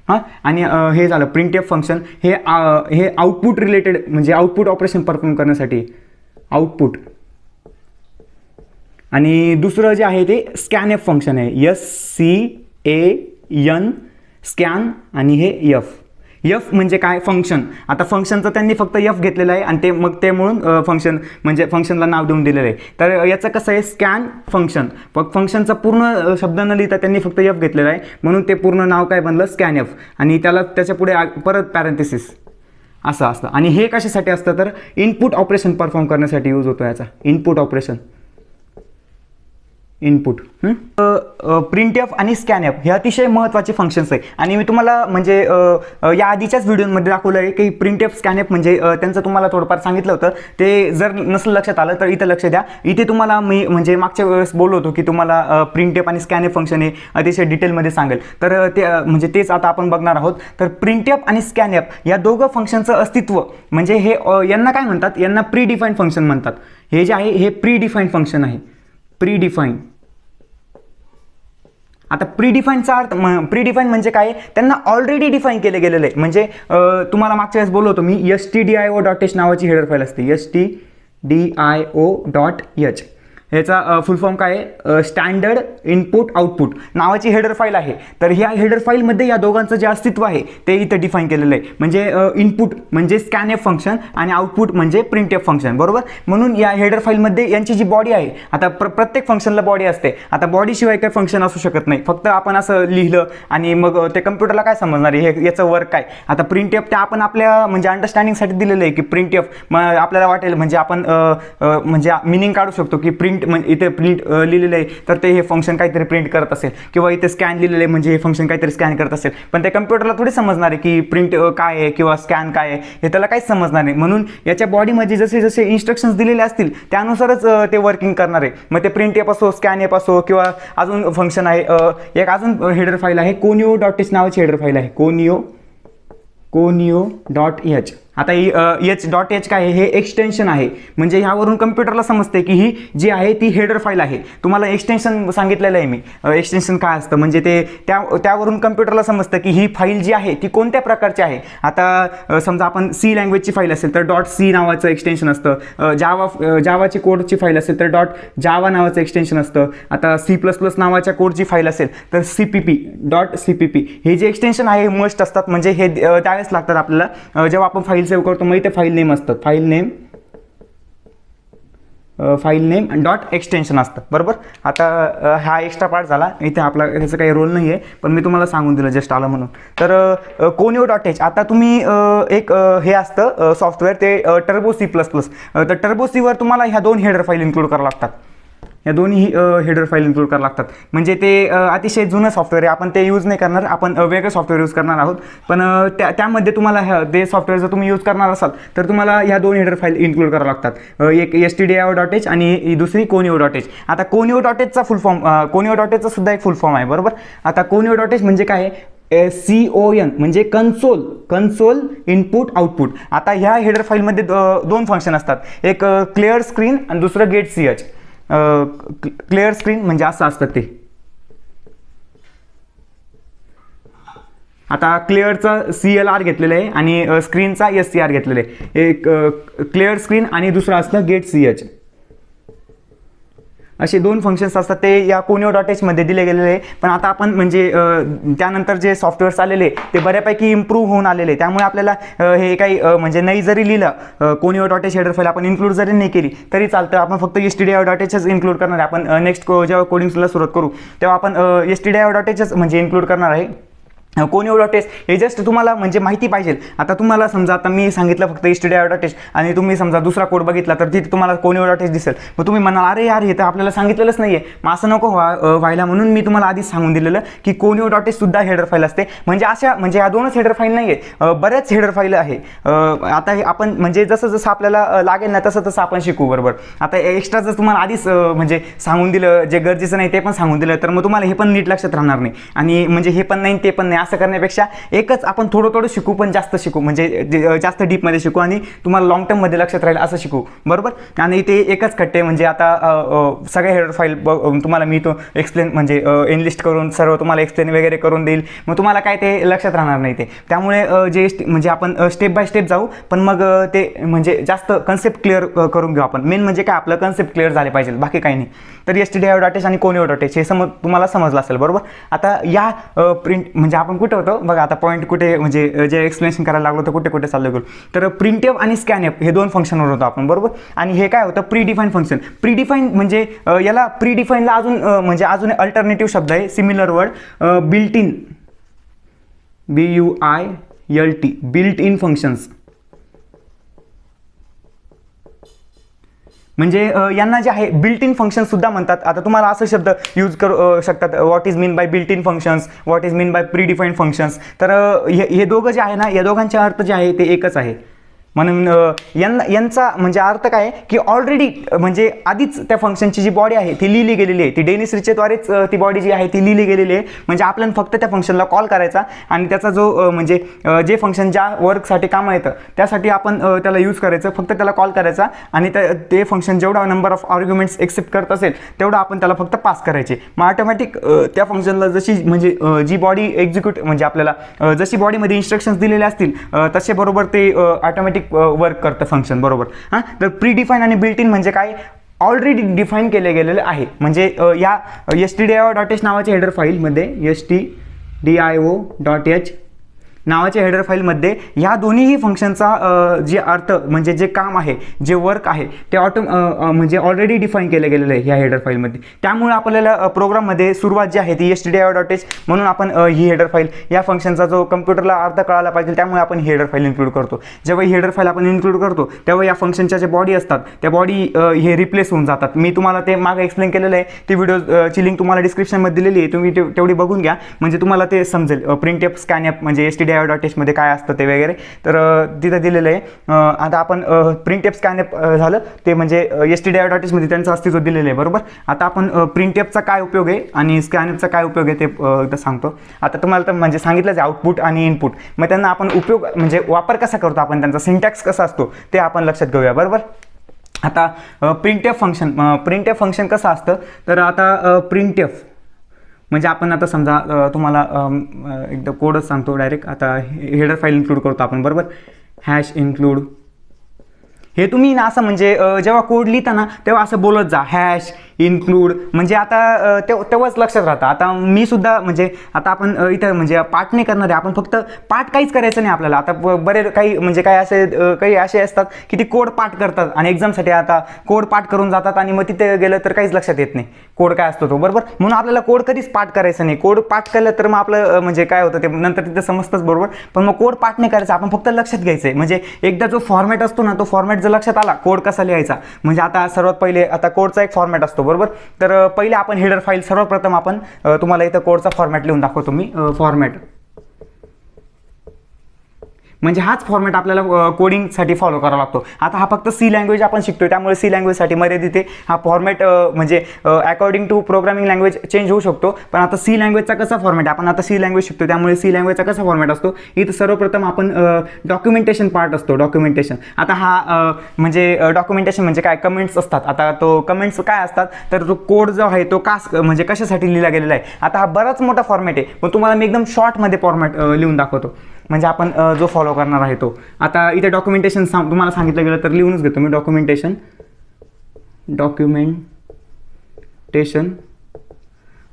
हां, आणि हे झालं प्रिंटएफ फंक्शन, हे आउटपुट रिलेटेड म्हणजे आउटपुट ऑपरेशन परफॉर्म करण्यासाठी आउटपुट. आणि दुसरं जे आहे ते स्कॅनएफ फंक्शन आहे, SCAN, स्कॅन, आणि हे एफ. एफ म्हणजे काय, फंक्शन. आता फंक्शनचं त्यांनी फक्त एफ घेतलेलं आहे, आणि ते म्हणून फंक्शन म्हणजे फंक्शनला नाव देऊन दिलेलं आहे. तर याचं कसं आहे, स्कॅन फंक्शन, फंक्शनचा पूर्ण शब्द न लिहिता त्यांनी फक्त एफ घेतलेला आहे, म्हणून ते पूर्ण नाव काय बनलं, स्कॅन एफ. आणि त्याच्या पुढे परत पॅरेंथेसिस, असं असतं. आणि हे कशासाठी असतं तर इनपुट ऑपरेशन परफॉर्म करण्यासाठी यूज होतो याचा, इनपुट ऑपरेशन, इनपुट. प्रिंटएफ आणि स्कॅनएफ हे अतिशय महत्त्वाचे फंक्शन्स आहे. आणि मी तुम्हाला म्हणजे या आधीच्याच व्हिडिओमध्ये दाखवलं आहे की प्रिंटएफ स्कॅनएफ म्हणजे त्यांचं तुम्हाला थोडंफार सांगितलं होतं. ते जर नसेल लक्षात आलं तर इथं लक्ष द्या. इथे तुम्हाला मी म्हणजे मागच्या वेळेस बोललो होतो की तुम्हाला प्रिंटएफ आणि स्कॅनएफ फंक्शन हे अतिशय डिटेलमध्ये सांगेल. तर ते म्हणजे तेच आता आपण बघणार आहोत. तर प्रिंटएफ आणि स्कॅनएफ या दोघं फंक्शनचं अस्तित्व म्हणजे हे यांना काय म्हणतात, यांना प्री डिफाईन्ड फंक्शन म्हणतात. हे जे आहे हे प्री डिफाईन्ड फंक्शन आहे, प्री डिफाईन्ड. आता प्रीडिफाईनचा अर्थ, प्रीडिफाईन म्हणजे काय, त्यांना ऑलरेडी डिफाईन केले गेलेलं आहे. म्हणजे तुम्हाला मागच्या वेळेस बोललो होतो मी, stdio.h नावाची हेडर फाईल असते, stdio.h. ह्याचा फुल फॉर्म काय आहे, स्टँडर्ड इनपुट आउटपुट नावाची हेडर फाईल आहे. तर ह्या हेडर फाईलमध्ये या दोघांचं जे अस्तित्व आहे ते इथं डिफाईन केलेलं आहे. म्हणजे इनपुट म्हणजे स्कॅनएफ फंक्शन आणि आउटपुट म्हणजे प्रिंटएफ फंक्शन, बरोबर. म्हणून या हेडर फाईलमध्ये यांची जी बॉडी आहे, आता प्रत्येक फंक्शनला बॉडी असते. आता बॉडीशिवाय काही फंक्शन असू शकत नाही. फक्त आपण असं लिहिलं आणि मग ते कम्प्युटरला काय समजणार आहे हे याचं वर्क काय. आता प्रिंटएफ ते आपण आपल्या म्हणजे अंडरस्टँडिंगसाठी दिलेलं आहे की प्रिंटएफ, मग आपल्याला वाटेल म्हणजे आपण म्हणजे मिनिंग काढू शकतो की प्रिंट म्हणजे इथे प्रिंट लिहिलेलं आहे तर ते हे फंक्शन काहीतरी प्रिंट करत असेल, किंवा इथे स्कॅन लिहिलेलं आहे म्हणजे हे फंक्शन काहीतरी स्कॅन करत असेल. पण त्या कम्प्युटरला थोडी समजणार आहे की प्रिंट काय आहे किंवा स्कॅन काय आहे, हे त्याला काहीच समजणार नाही. म्हणून याच्या बॉडीमध्ये जसे जसे इन्स्ट्रक्शन्स दिलेले असतील त्यानुसारच ते वर्किंग करणार आहे. मग ते प्रिंट एप असो, स्कॅन एप असो, किंवा अजून फंक्शन आहे, एक अजून हेडर फाईल आहे, conio.h नावाची हेडर फाईल आहे, conio.h. आता ही h.h काय आहे, हे एक्सटेन्शन आहे. म्हणजे ह्यावरून कम्प्युटरला समजते की ही जी आहे ती हेडर फाईल आहे. तुम्हाला एक्सटेन्शन सांगितलेलं आहे मी, एक्सटेन्शन काय असतं म्हणजे ते त्यावरून कम्प्युटरला समजतं की ही फाईल जी आहे ती कोणत्या प्रकारची आहे. आता समजा आपण सी लँग्वेजची फाईल असेल तर .c नावाचं एक्सटेन्शन असतं. जावाची कोडची फाईल असेल तर .java नावाचं एक्सटेन्शन असतं. आता C++ नावाच्या कोडची फाईल असेल तर .cpp हे जे एक्सटेन्शन आहे हे मस्ट असतात. म्हणजे हे द्यावेच लागतात आपल्याला जेव्हा आपण फाईल सेव्ह करतो. मग इथे फाईल नेम असतात, फाईल नेम डॉट एक्सटेन्शन असतं, बरोबर. आता हा एक्स्ट्रा पार्ट झाला, इथे आपला ह्याचा काही रोल नाही आहे, पण मी तुम्हाला सांगून दिलं जस्ट आलं म्हणून. तर conio.h आता तुम्ही एक हे असतं सॉफ्टवेअर ते टर्बो C++. तर टर्बो सीवर तुम्हाला ह्या दोन हेडर फाईल इन्क्लूड करावं लागतात. या दोन्ही हेडर फाईल इन्क्लूड करावं लागतात. म्हणजे ते अतिशय जुनं सॉफ्टवेअर आहे, आपण ते यूज नाही करणार, आपण वेगळं सॉफ्टवेअर यूज करणार आहोत. पण त्यामध्ये तुम्हाला ते सॉफ्टवेअर जर तुम्ही यूज करणार असाल तर तुम्हाला ह्या दोन हेडर फाईल इन्क्लूड करावं लागतात. एक stdio.h आणि दुसरी conio.h. आता conio.hचा फुल फॉर्म, conio.hचा सुद्धा एक फुल फॉर्म आहे, बरोबर. आता conio.h म्हणजे काय आहे, CON म्हणजे कन्सोल इनपुट आउटपुट. आता ह्या हेडर फाईलमध्ये दोन फंक्शन असतात, एक क्लिअर स्क्रीन आणि दुसरं गेट ch. क्लिअर स्क्रीन म्हणजे असं असतं ते. आता क्लिअरचा CLR घेतलेलं आहे आणि स्क्रीनचा SCR घेतलेलं आहे. एक क्लिअर स्क्रीन आणि दुसरं असतं गेट ch. असे दोन फंक्शन्स असतात, ते या conio.h मध्ये दिले गेलेले आहे. पण आता आपण म्हणजे त्यानंतर जे सॉफ्टवेअर्स आलेले ते बऱ्यापैकी इम्प्रूव्ह होऊन आलेले, त्यामुळे आपल्याला हे काही म्हणजे नाही जरी लिहिलं conio.h हेडर फाईल आपण इन्क्लूड जरी नाही केली तरी चालतं. आपण फक्त stdio.hच इन्क्लूड करणार आहे. आपण नेक्स्ट जेव्हा कोडिंगला सुरुवात करू तेव्हा आपण stdio.hच म्हणजे इन्क्लूड करणार आहे. conio.h हे जस्ट तुम्हाला म्हणजे माहिती पाहिजे. आता तुम्हाला समजा आता मी सांगितलं फक्त stdio.h आणि तुम्ही समजा दुसरा कोड बघितला तर तिथे तुम्हाला conio.h दिसेल. मग तुम्ही म्हणाल अरे यार हे तर आपल्याला सांगितलेलंच नाही आहे. मग असं नको व्हायला म्हणून मी तुम्हाला आधीच सांगून दिलेलं की conio.h सुद्धा हेडर फाईल असते. म्हणजे अशा म्हणजे ह्या दोनच हेडर फाईल नाही आहे, बऱ्याच हेडर फाईल आहे. आता हे आपण म्हणजे जसं जसं आपल्याला लागेल ना तसं तसं आपण शिकू, बरोबर. आता एक्स्ट्रा जर तुम्हाला आधीच म्हणजे सांगून दिलं जे गरजेचं नाही ते पण सांगून दिलं तर मग तुम्हाला हे पण नीट लक्षात राहणार नाही. आणि म्हणजे हे पण नाही ते पण नाही असं करण्यापेक्षा एकच आपण थोडं थोडं शिकू, पण जास्त शिकू, म्हणजे जास्त डीपमध्ये शिकू आणि तुम्हाला लॉंग टर्ममध्ये लक्षात राहील असं शिकू, बरोबर. आणि ते एकच खट्टे म्हणजे आता सगळे हेडर फाईल तुम्हाला मी तो एक्सप्लेन म्हणजे एनलिस्ट करून सर्व तुम्हाला एक्सप्लेन वगैरे करून देईल. मग तुम्हाला काय ते लक्षात राहणार नाही ते. त्यामुळे जे म्हणजे आपण स्टेप बाय स्टेप जाऊ, पण मग ते म्हणजे जास्त कन्सेप्ट क्लिअर करून घेऊ आपण. मेन म्हणजे काय आपलं कन्सेप्ट क्लिअर झाले पाहिजे, बाकी काही नाही. तर stdio.h आणि conio.h हे तुम्हाला समजलं असेल, बरोबर. आता या प्रिंट म्हणजे आपण कुठे होतो बघा, आता पॉईंट कुठे म्हणजे जे एक्सप्लेनेशन करायला लागलो तर कुठे कुठे चाललो गेलो. तर प्रिंटएफ आणि स्कॅनएफ हे दोन फंक्शनवर होतो आपण, बरोबर. आणि हे काय होतं, pre define function. Pre define म्हणजे याला प्री डिफाईनला अजून म्हणजे अजून अल्टरनेटिव्ह शब्द आहे, similar word, built in, BUILT, built in functions. म्हणजे यांना जे आहे बिल्ट इन फंक्शन सुद्धा म्हणतात. आता तुम्हाला असं शब्द यूज करू शकतात, what is mean by built in functions, what is mean by pre defined functions. तर हे दोघं जे आहे ना, या दोघांचे अर्थ जे आहे ते एकच आहे. म्हणून यांचा म्हणजे अर्थ काय आहे की ऑलरेडी म्हणजे आधीच त्या फंक्शनची जी बॉडी आहे ती लिहिली गेलेली आहे. ती डेनिस रिचेद्वारेच ती बॉडी जी आहे ती लिहिली गेलेली आहे. म्हणजे आपल्याला फक्त त्या फंक्शनला कॉल करायचा आणि त्याचा जो म्हणजे जे फंक्शन ज्या वर्कसाठी कामं येतं त्यासाठी आपण त्याला यूज करायचं, फक्त त्याला कॉल करायचा आणि ते फंक्शन जेवढा नंबर ऑफ आर्ग्युमेंट्स एक्सेप्ट करत असेल तेवढं आपण त्याला फक्त पास करायचे. मग ऑटोमॅटिक त्या फंक्शनला जशी म्हणजे जी बॉडी एक्झिक्यूट म्हणजे आपल्याला जशी बॉडीमध्ये इन्स्ट्रक्शन्स दिलेले असतील तसे बरोबर ते ऑटोमॅटिक वर्क करतं फंक्शन. बरोबर. हां, तर प्री डिफाईन आणि बिल्ट इन म्हणजे काय, ऑलरेडी डिफाईन केले गेलेले आहे. म्हणजे या stdio.h नावाच्या हेडर फाईलमध्ये stdio.h नावाच्या हेडर फाईलमध्ये ह्या दोन्हीही फंक्शनचा जे अर्थ म्हणजे जे काम आहे, जे वर्क आहे ते म्हणजे ऑलरेडी डिफाईन केलं गेलेलं आहे ह्या हेडर फाईलमध्ये. त्यामुळे आपल्याला प्रोग्राममध्ये सुरुवात जी आहे ती stdio.h म्हणून आपण ही हेडर फाईल, या फंक्शनचा जो कम्प्युटरला अर्थ कळायला पाहिजे त्यामुळे आपण ही हेडर फाईल इन्क्लूड करतो. जेव्हा ही हेडर फाईल आपण इन्क्लूड करतो तेव्हा या फंक्शनच्या ज्या बॉडी असतात त्या बॉडी हे रिप्लेस होऊन जातात. मी तुम्हाला ते मागे एक्सप्लेन केलेलं आहे, ती व्हिडिओची लिंक तुम्हाला डिस्क्रिप्शनमध्ये दिलेली आहे, तुम्ही तेवढी बघून घ्या म्हणजे तुम्हाला ते समजेल. प्रिंटएफ स्कॅनएफ म्हणजे stdio.h मध्ये काय असतं ते वगैरे तर तिथं दिलेलं आहे. आता आपण प्रिंटएफ स्कॅनएफ झालं ते म्हणजे stdio.h मध्ये त्यांचं अस्तित्व दिलेलं आहे. बरोबर. आता आपण प्रिंटएफचा काय उपयोग आहे आणि स्कॅनएफचा काय उपयोग आहे ते एकदा सांगतो. आता तुम्हाला तर म्हणजे सांगितलंच आहे आउटपुट आणि इनपुट, मग त्यांना आपण उपयोग म्हणजे वापर कसा करतो आपण, त्यांचा सिंटॅक्स कसा असतो ते आपण लक्षात घेऊया. बरोबर. आता प्रिंटएफ फंक्शन कसं असतं, तर आता प्रिंटएफ म्हणजे आपण आता समजा तुम्हाला एकदा कोडच सांगतो डायरेक्ट. आता हेडर फाईल इन्क्लूड करतो आपण. बरोबर. हॅश इन्क्लूड हे तुम्ही ना असं म्हणजे जेव्हा कोड लिहिता ना तेव्हा असं बोलत जा, हॅश इन्क्लूड म्हणजे आता तेव्हाच लक्षात राहतं. आता मी सुद्धा म्हणजे आता आपण इथं म्हणजे पाठ नाही करणार आहे आपण, फक्त पाठ काहीच करायचं नाही आपल्याला. आता बरेच काही म्हणजे काही असे असतात की ते कोड पाठ करतात आणि एक्झामसाठी आता कोड पाठ करून जातात आणि मग तिथे गेलं तर काहीच लक्षात येत नाही कोड काय असतो तो. बरोबर. म्हणून आपल्याला कोड कधीच पाठ करायचं नाही. कोड पाठ केलं तर मग आपलं म्हणजे काय होतं ते नंतर तिथे समजतंच. बरोबर. पण मग कोड पाठ नाही करायचं, आपण फक्त लक्षात घ्यायचं आहे. म्हणजे एकदा जो फॉर्मॅट असतो ना तो फॉर्मॅट जर लक्षात आला कोड कसा लिहायचा, म्हणजे आता सर्वात पहिले आता कोडचा एक फॉर्मॅट असतो. बरोबर. तर पहिले आपण हेडर फाईल सर्वप्रथम आपण तुम्हाला इथं कोडचा फॉर्मॅट लिहून दाखवतो मी. फॉर्मॅट म्हणजे हाच फॉर्मॅट आपल्याला कोडिंगसाठी फॉलो करावा लागतो. आता हा फक्त सी लँग्वेज आपण शिकतोय त्यामुळे सी लँग्वेजसाठी मर्यादित आहे हा फॉर्मॅट. म्हणजे according to programming language change होऊ शकतो. पण आता सी लँग्वेजचा कसा फॉर्मॅट, आपण आता सी लँग्वेज शिकतो त्यामुळे सी लँग्वेजचा कसा फॉर्मॅट असतो, इथं सर्वप्रथम आपण डॉक्युमेंटेशन पार्ट असतो. डॉक्युमेंटेशन आता हा म्हणजे डॉक्युमेंटेशन म्हणजे काय, कमेंट्स असतात. आता तो कमेंट्स काय असतात तर तो कोड जो आहे तो म्हणजे कशासाठी लिहिला गेलेला आहे. आता हा बराच मोठा फॉर्मॅट आहे पण तुम्हाला मी एकदम शॉर्टमध्ये फॉर्मॅट लिहून दाखवतो म्हणजे आपण जो फॉलो करणार आहे तो. आता इथे डॉक्युमेंटेशन तुम्हाला सांगितलं गेलं तर लिहूनच घेतो मी. डॉक्युमेंटेशन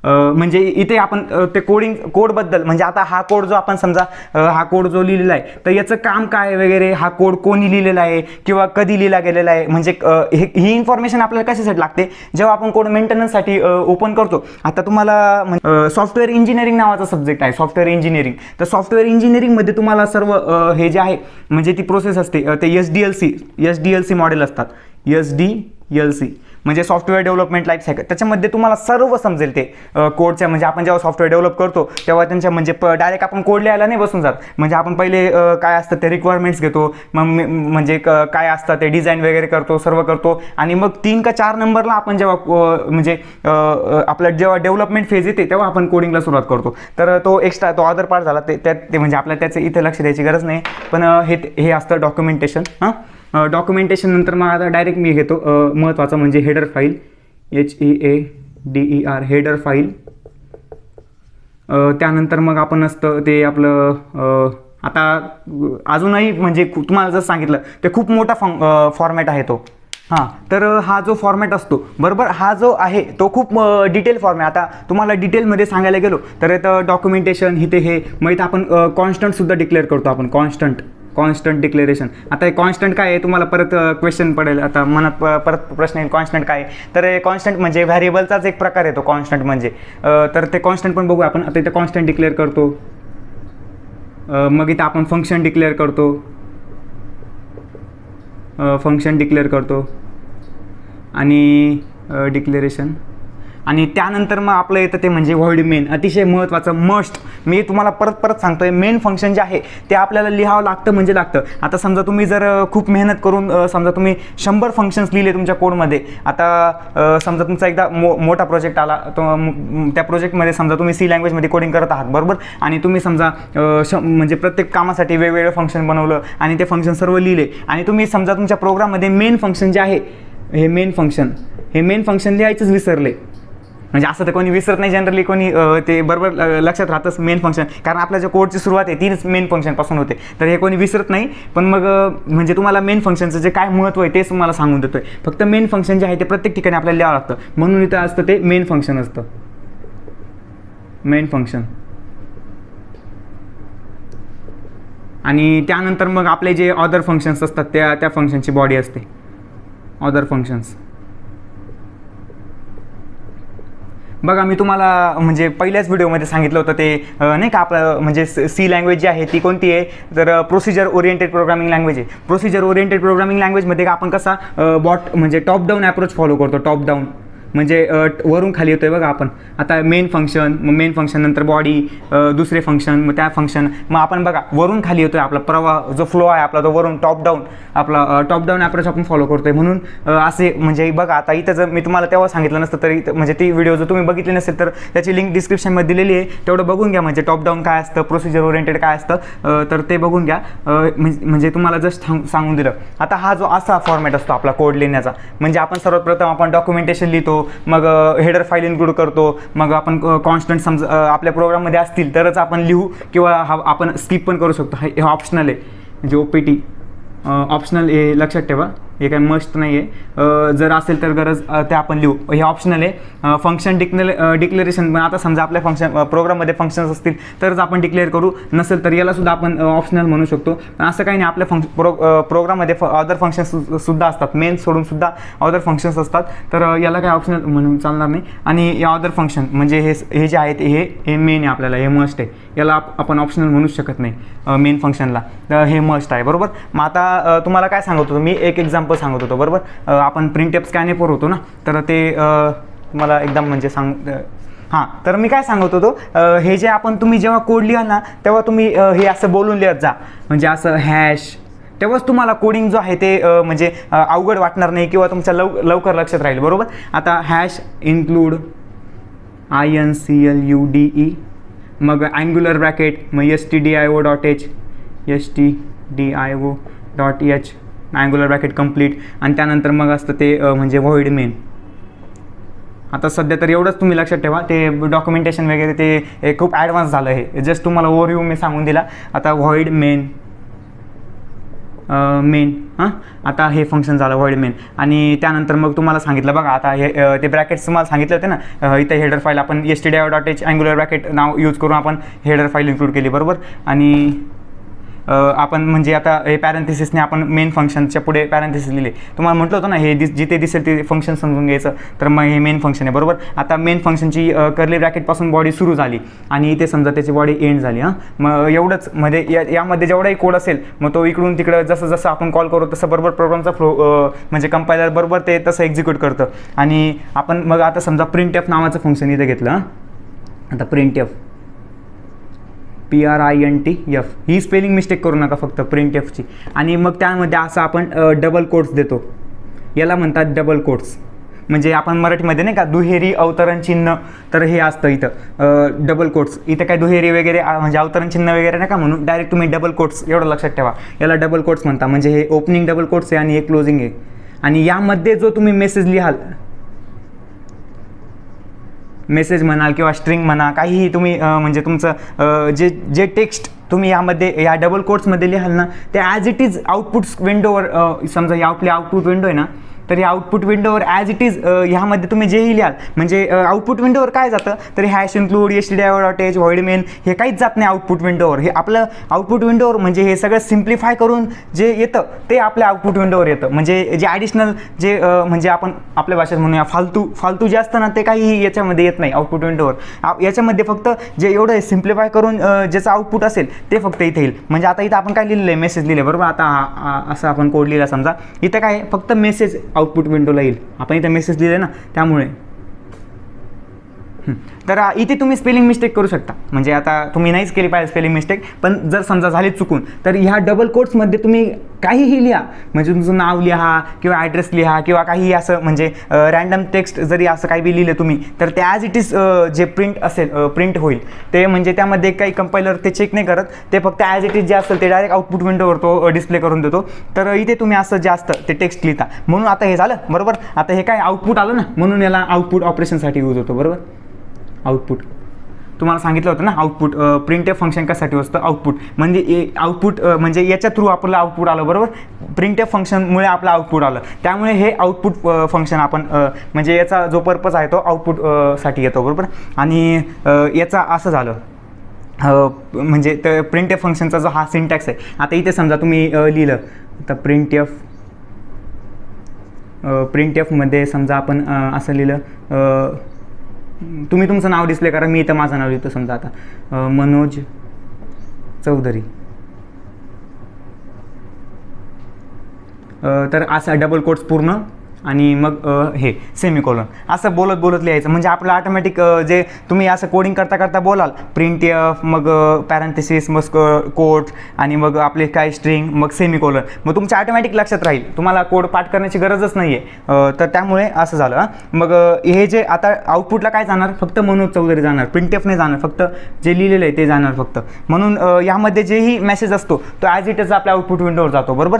म्हणजे इथे आपण ते कोडबद्दल म्हणजे आता हा कोड जो आपण समजा हा कोड जो लिहिलेला आहे तर याचं काम काय वगैरे, हा कोड कोणी लिहिलेला आहे किंवा कधी लिहिला गेलेला आहे, म्हणजे ही इन्फॉर्मेशन आपल्याला कशासाठी लागते जेव्हा आपण कोड मेंटेनन्ससाठी ओपन करतो. आता तुम्हाला सॉफ्टवेअर इंजिनिअरिंग नावाचा सब्जेक्ट आहे, सॉफ्टवेअर इंजिनिअरिंग. तर सॉफ्टवेअर इंजिनिअरिंगमध्ये तुम्हाला सर्व हे जे आहे म्हणजे ती प्रोसेस असते ते SDLC मॉडेल असतात. SDLC म्हणजे सॉफ्टवेअर डेव्हलपमेंट लाईफ सायकल. त्याच्यामध्ये तुम्हाला सर्व समजेल ते कोडच्या म्हणजे आपण जेव्हा सॉफ्टवेअर डेव्हलप करतो तेव्हा त्यांच्या म्हणजे डायरेक्ट आपण कोड लिहायला नाही बसून जात. म्हणजे आपण पहिले काय असतं ते रिक्वायरमेंट्स घेतो, मग म्हणजे काय असतं ते डिझाईन वगैरे करतो, सर्व करतो आणि मग 3 का 4 नंबरला आपण जेव्हा म्हणजे आपला जेव्हा डेव्हलपमेंट फेज येते तेव्हा आपण कोडिंगला सुरुवात करतो. तर तो एक्स्ट्रा तो अदर पार्ट झाला ते म्हणजे आपल्याला त्याचं इथे लक्ष द्यायची गरज नाही. पण हे असतं डॉक्युमेंटेशन. डॉक्युमेंटेशन नंतर मग आता डायरेक्ट मी घेतो महत्त्वाचं म्हणजे header file. HEADER header file. त्यानंतर मग आपण असतं ते आपलं आता अजूनही म्हणजे तुम्हाला जर सांगितलं ते खूप मोठा फॉर्मॅट आहे तो. हां, तर हा जो फॉर्मॅट असतो बरोबर हा जो आहे तो खूप डिटेल फॉर्मॅट. आता तुम्हाला डिटेलमध्ये सांगायला गेलो तर इथं डॉक्युमेंटेशन इथे हे मग इथं आपण कॉन्स्टंटसुद्धा डिक्लेअर करतो आपण. Constant declaration. आता हे कॉन्स्टंट काय आहे तुम्हाला परत क्वेश्चन पडेल, आता मनात परत प्रश्न येईल कॉन्स्टंट काय आहे. तर हे कॉन्स्टंट म्हणजे व्हॅरिएबलचाच एक प्रकार येतो कॉन्स्टंट म्हणजे. तर ते कॉन्स्टंट पण बघू आपण. आता इथे कॉन्स्टंट डिक्लेअर करतो, मग इथं आपण फंक्शन डिक्लेअर करतो. आणि डिक्लेरेशन, आणि त्यानंतर मग आपलं येतं ते म्हणजे व्हॉइड मेन. अतिशय महत्त्वाचं मस्ट, मी तुम्हाला परत परत सांगतोय, मेन फंक्शन जे आहे ते आपल्याला लिहावं लागतं म्हणजे लागतं. आता समजा तुम्ही जर खूप मेहनत करून समजा तुम्ही 100 फंक्शन्स लिहिले तुमच्या कोडमध्ये, आता समजा तुमचा एकदा मोठा प्रोजेक्ट आला, तो त्या प्रोजेक्टमध्ये समजा तुम्ही सी लँग्वेजमध्ये कोडिंग करत आहात बरोबर, आणि तुम्ही समजा म्हणजे प्रत्येक कामासाठी वेगवेगळं फंक्शन बनवलं आणि ते फंक्शन सर्व लिहिले, आणि तुम्ही समजा तुमच्या प्रोग्राममध्ये मेन फंक्शन जे आहे हे मेन फंक्शन लिहायचंच विसरले. म्हणजे असं तर कोणी विसरत नाही जनरली, कोणी ते बरोबर लक्षात राहतंच मेन फंक्शन, कारण आपल्या ज्या कोडची सुरुवात आहे तीच मेन फंक्शनपासून होते, तर हे कोणी विसरत नाही. पण मग म्हणजे तुम्हाला मेन फंक्शनचं जे काय महत्त्व आहे तेच तुम्हाला सांगून देतोय. फक्त मेन फंक्शन जे आहे ते प्रत्येक ठिकाणी आपल्याला लिहावं लागतं, म्हणून इथं असतं ते मेन फंक्शन असतं, मेन फंक्शन. आणि त्यानंतर मग आपले जे अदर फंक्शन्स असतात त्या फंक्शनची बॉडी असते अदर फंक्शन्स. बघा मी तुम्हाला म्हणजे पहिल्याच व्हिडिओमध्ये सांगितलं होतं ते नाही का, आपलं म्हणजे सी लँग्वेज जी आहे ती कोणती आहे, तर प्रोसिजर ओरिएंटेड प्रोग्रामिंग लँग्वेज आहे. प्रोसिजर ओरिएंटेड प्रोग्रामिंग लँग्वेजमध्ये आपण कसा म्हणजे टॉप डाऊन अप्रोच फॉलो करतो. टॉप डाऊन म्हणजे वरून खाली येतोय बघा आपण. आता मेन फंक्शन, मग मेन फंक्शन नंतर बॉडी, दुसरे फंक्शन, मग त्या फंक्शन, मग आपण बघा वरून खाली येतोय. आपला प्रवाह जो फ्लो आहे आपला तो वरून टॉप डाऊन, आपला टॉप डाऊन अप्रोच आपण फॉलो करतोय. म्हणून असे म्हणजे बघा, आता इथं जर मी तुम्हाला तेव्हा सांगितलं नसतं तरी म्हणजे ती व्हिडिओ जर तुम्ही बघितली नसेल तर त्याची लिंक डिस्क्रिप्शनमध्ये दिलेली आहे, तेवढं बघून घ्या. म्हणजे टॉप डाऊन काय असतं, प्रोसिजर ओरिएंटेड काय असतं, तर ते बघून घ्या. म्हणजे तुम्हाला जस्ट सांगून दिलं. आता हा जो असा फॉर्मॅट असतो आपला कोड लिहिण्याचा, म्हणजे आपण सर्वप्रथम आपण डॉक्युमेंटेशन लिहितो, मग हेडर फाईल इन्क्लूड करतो, मग आपण कॉन्स्टंट समजा आपल्या प्रोग्राममध्ये असतील तरच आपण लिहू, किंवा आपण स्किप पण करू शकतो. हे ऑप्शनल आहे, म्हणजे OPT ऑप्शनल हे लक्षात ठेवा, हे काही मस्ट नाही आहे. जर असेल तर गरज ते आपण लिहू, हे ऑप्शनल आहे. फंक्शन डिक्लेरेशन, आता समजा आपल्या प्रोग्राममध्ये फंक्शन्स असतील तरच आपण डिक्लेअर करू, नसेल तर यालासुद्धा आपण ऑप्शनल म्हणू शकतो. पण असं काही नाही, आपल्या प्रोग्राममध्ये अदर फंक्शन्ससुद्धा असतात, मेन सोडून सुद्धा अदर फंक्शन्स असतात, तर याला काही ऑप्शनल म्हणून चालणार नाही. आणि या अदर फंक्शन म्हणजे हे जे आहेत हे मेन आहे, आपल्याला हे मस्ट आहे, याला आपण ऑप्शनल म्हणूच शकत नाही मेन फंक्शनला, तर हे मस्ट आहे बरोबर. मग आता तुम्हाला काय सांगत होतो मी, एक एक्झाम्पल सांगत होतो बरोबर. आपण प्रिंटएफ स्कॅनएफवर होतो ना, तर ते मला एकदम म्हणजे हां, तर मी काय सांगत होतो, हे जे तुम्ही जेव्हा कोड लिहाल ना तेव्हा तुम्ही हे असं बोलून लिहत जा, म्हणजे असं हॅश, तेव्हाच तुम्हाला कोडिंग जो आहे ते म्हणजे अवघड वाटणार नाही, किंवा तुमच्या लवकर लक्षात राहील बरोबर. आता हॅश इन्क्लूड INCLUDE, मग अँग्युलर ब्रॅकेट, मग stdio.h, stdio.h angular bracket complete, आणि त्यानंतर मग असतं ते म्हणजे व्हॉइड मेन. आता सध्या तर एवढंच तुम्ही लक्षात ठेवा, ते डॉक्युमेंटेशन वगैरे ते खूप ॲडव्हान्स झालं, हे जस्ट तुम्हाला ओव्हरव्ह्यू मी सांगून दिला. आता व्हॉइड मेन हां, आता हे फंक्शन झालं व्हॉइड मेन. आणि त्यानंतर मग तुम्हाला सांगितलं बघा, आता हे ते ब्रॅकेट्स तुम्हाला सांगितले होते ना, इथं हेडर फाईल आपण stdio.h अँग्युलर ब्रॅकेट नाव यूज करून आपण हेडर फाईल इन्क्लूड केली बरोबर. आणि आपण म्हणजे आता हे पॅरेंथिसिसने आपण मेन फंक्शनच्या पुढे पॅरेंथिसिस लिहिले. तुम्हाला म्हटलं होतं ना, हे जिथे दिसेल ते फंक्शन समजून घ्यायचं, तर मग हे मेन फंक्शन आहे बरोबर. आता मेन फंक्शनची कर्ली ब्रॅकेटपासून बॉडी सुरू झाली, आणि इथे समजा त्याची बॉडी एंड झाली. हां, मग एवढंच, मध्ये यामध्ये जेवढाही कोड असेल मग तो इकडून तिकडं जसं जसं आपण कॉल करू तसं बरोबर प्रोग्रामचा फ्लो म्हणजे कंपायलर बरोबर ते तसं एक्झिक्यूट करतं. आणि आपण मग आता समजा प्रिंटएफ नावाचं फंक्शन इथं घेतलं. हां, आता प्रिंटएफ PRINTF, ही स्पेलिंग मिस्टेक करू नका फक्त प्रिंटएफची. आणि मग त्यामध्ये असं आपण डबल कोट्स देतो, याला म्हणतात डबल कोट्स. म्हणजे आपण मराठीमध्ये नाही का दुहेरी अवतरण चिन्ह, तर हे असतं इथं डबल कोट्स. इथं काय दुहेरी वगैरे म्हणजे अवतरण चिन्ह वगैरे नका म्हणून, डायरेक्ट तुम्ही डबल कोट्स एवढं लक्षात ठेवा, याला डबल कोट्स म्हणता. म्हणजे हे ओपनिंग डबल कोट्स आहे आणि हे क्लोजिंग आहे. आणि यामध्ये जो तुम्ही मेसेज लिहाल, मेसेज म्हणाल किंवा स्ट्रिंग म्हणा, काहीही तुम्ही म्हणजे तुमचं जे टेक्स्ट तुम्ही यामध्ये या डबल कोट्समध्ये लिहाल ना, ते ॲज इट इज आउटपुट विंडोवर, समजा ही आपली आउटपुट विंडो आहे ना, तर या आउटपुट विंडोवर ॲज इट इज ह्यामध्ये तुम्ही जेही लिहाल, म्हणजे आउटपुट विंडोवर काय जातं, तर hash include stdio.h void main हे काहीच जात नाही आउटपुट विंडोवर. हे आपलं आउटपुट विंडोवर म्हणजे हे सगळं सिम्प्लिफाय करून जे येतं ते आपल्या आउटपुट विंडोवर येतं. म्हणजे जे ॲडिशनल जे म्हणजे आपण आपल्या भाषेत म्हणूया फालतू जे असतं ना, ते काही याच्यामध्ये येत नाही आउटपुट विंडोवर. याच्यामध्ये फक्त जे एवढं सिम्प्लिफाय करून ज्याचं आउटपुट असेल ते फक्त इथे येईल. म्हणजे आता इथं आपण काय लिहिलेलं आहे, मेसेज लिहिले बरोबर. आता असं आपण कोड लिहिला समजा, इथं काय फक्त मेसेज आउटपुट विंडोला येईल. आपण इथे मेसेज लिहिले ना त्यामुळे. तर इथे तुम्ही स्पेलिंग मिस्टेक करू शकता, म्हणजे आता तुम्ही नाहीच केली पाहिजे स्पेलिंग मिस्टेक, पण जर समजा झाली चुकून तर ह्या डबल कोट्समध्ये तुम्ही काहीही लिहा, म्हणजे तुमचं नाव लिहा किंवा ॲड्रेस लिहा किंवा काही असं म्हणजे रँडम टेक्स्ट जरी असं काही बी लिहिलं तुम्ही तर ते ॲज इट इज जे प्रिंट असेल प्रिंट होईल ते, म्हणजे त्यामध्ये काही कंपायलर ते चेक नाही करत, ते फक्त ॲज इट इज जे असेल ते डायरेक्ट आउटपुट विंडोवर तो डिस्प्ले करून देतो. तर इथे तुम्ही असं जास्त ते टेक्स्ट लिहिता म्हणून आता हे झालं बरोबर. आता हे काय आउटपुट आलं ना म्हणून याला आउटपुट ऑपरेशनसाठी यूज होतो बरोबर. आउटपुट तुम्हाला सांगितलं होतं ना आउटपुट प्रिंटएफ फंक्शन कशासाठी असतं आउटपुट म्हणजे आउटपुट म्हणजे याच्या थ्रू आपलं आउटपुट आलं बरोबर. प्रिंटएफ फंक्शनमुळे आपलं आउटपुट आलं त्यामुळे हे आउटपुट फंक्शन आपण म्हणजे याचा जो पर्पज आहे तो आउटपुट साठी येतो बरोबर. आणि याचा असं झालं म्हणजे तर प्रिंटएफ फंक्शनचा जो हा सिंटॅक्स आहे. आता इथे समजा तुम्ही लिहिलं तर प्रिंटएफमध्ये समजा आपण असं लिहिलं, तुम्ही तुमचं नाव डिस्प्ले करा, मी इथं माझं नाव लिहितो समजा आता मनोज चौधरी. तर असं डबल कोट्स पूर्ण आणि मग हे सेमिकोलॉन असं बोलत बोलत लिहायचं, म्हणजे आपलं ऑटोमॅटिक जे तुम्ही असं कोडिंग करता करता बोलाल प्रिंटएफ मग पॅरेंथेसिस मग कोट्स आणि मग आपले काय स्ट्रिंग मग सेमिकोलॉन, मग तुमच्या ऑटोमॅटिक लक्षात राहील, तुम्हाला कोड पाठ करण्याची गरजच नाही आहे. तर त्यामुळे असं झालं. मग हे जे आता आउटपुटला काय जाणार, फक्त मनोज चौधरी जाणार, प्रिंटएफ नाही जाणार, फक्त जे लिहिलेलं आहे ते जाणार फक्त. म्हणून यामध्ये जेही मेसेज असतो तो ॲज इट इज आपल्या आउटपुट विंडोवर जातो बरोबर.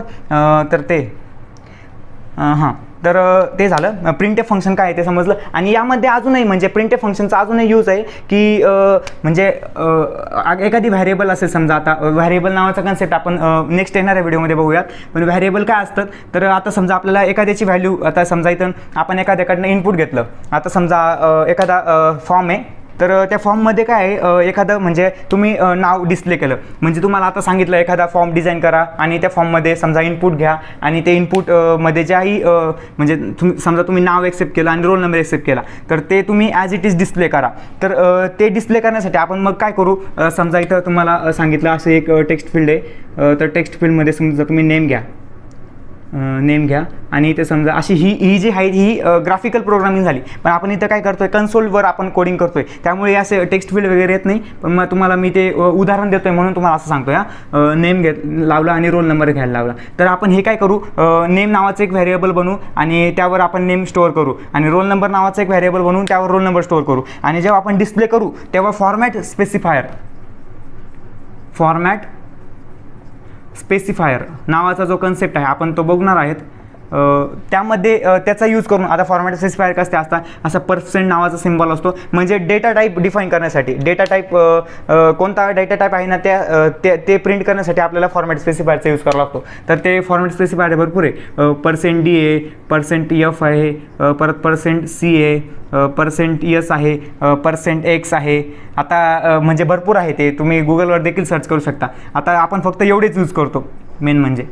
तर ते हां तर ते झालं. प्रिंटएफ फंक्शन काय आहे ते समजलं. आणि यामध्ये अजूनही म्हणजे प्रिंटएफ फंक्शनचा अजूनही यूज आहे की म्हणजे एखादी व्हॅरिएबल असेल समजा, आता व्हॅरिएबल नावाचा कन्सेप्ट आपण नेक्स्ट येणाऱ्या व्हिडिओमध्ये बघूयात. पण व्हॅरिएबल काय असतात तर आता समजा आपल्याला एखाद्याची व्हॅल्यू, आता समजा इथं आपण एखाद्याकडनं इनपुट घेतलं, आता समजा एखादा फॉर्म आहे तर त्या फॉर्ममध्ये काय आहे एखादं म्हणजे तुम्ही नाव डिस्प्ले केलं, म्हणजे तुम्हाला आता सांगितलं एखादा फॉर्म डिझाईन करा आणि त्या फॉर्ममध्ये समजा इनपुट घ्या आणि ते इनपुटमध्ये ज्याही म्हणजे समजा तुम्ही नाव एक्सेप्ट केलं आणि रोल नंबर एक्सेप्ट केला तर ते तुम्ही ॲज इट इज डिस्प्ले करा. तर ते डिस्प्ले करण्यासाठी आपण मग काय करू, समजा इथं तुम्हाला सांगितलं असं एक टेक्स्ट फील्ड आहे, तर टेक्स्ट फील्डमध्ये समजा तुम्ही नेम घ्या आणि इथे समजा अशी ही जी आहे ही ग्राफिकल प्रोग्रामिंग झाली. पण आपण इथं काय करतोय कन्सोलवर आपण कोडिंग करतोय त्यामुळे असे टेक्स्ट फील्ड वगैरे येत नाही. पण मग तुम्हाला मी ते उदाहरण देतोय म्हणून तुम्हाला असं सांगतोय. नेम लावला आणि रोल नंबर घ्यायला लावला. तर आपण हे काय करू, नेम नावाचं एक व्हॅरिएबल बनवू आणि त्यावर आपण नेम स्टोअर करू आणि रोल नंबर नावाचं एक व्हॅरिएबल बनवून त्यावर रोल नंबर स्टोअर करू. आणि जेव्हा आपण डिस्प्ले करू तेव्हा फॉर्मॅट स्पेसिफायर नावाचा जो कन्सेप्ट आहे आपण तो बघणार आहेत. त्यामध्ये त्याचा यूज करून आता फॉर्मॅट स्पेसिफायर कसं असतात, असा % नावाचा सिम्बॉल असतो, म्हणजे डेटा टाईप डिफाईन करण्यासाठी. डेटा टाईप कोणता डेटा टाईप आहे ना ते प्रिंट करण्यासाठी आपल्याला फॉर्मॅट स्पेसिफायरचा यूज करावा लागतो. तर ते फॉर्मॅट स्पेसिफायर भरपूर आहे. %d आहे, %f आहे, परत %c आहे, %s आहे, %x आहे. आता म्हणजे भरपूर आहे ते, तुम्ही गुगलवर देखील सर्च करू शकता. आता आपण फक्त एवढेच यूज करतो, मेन म्हणजे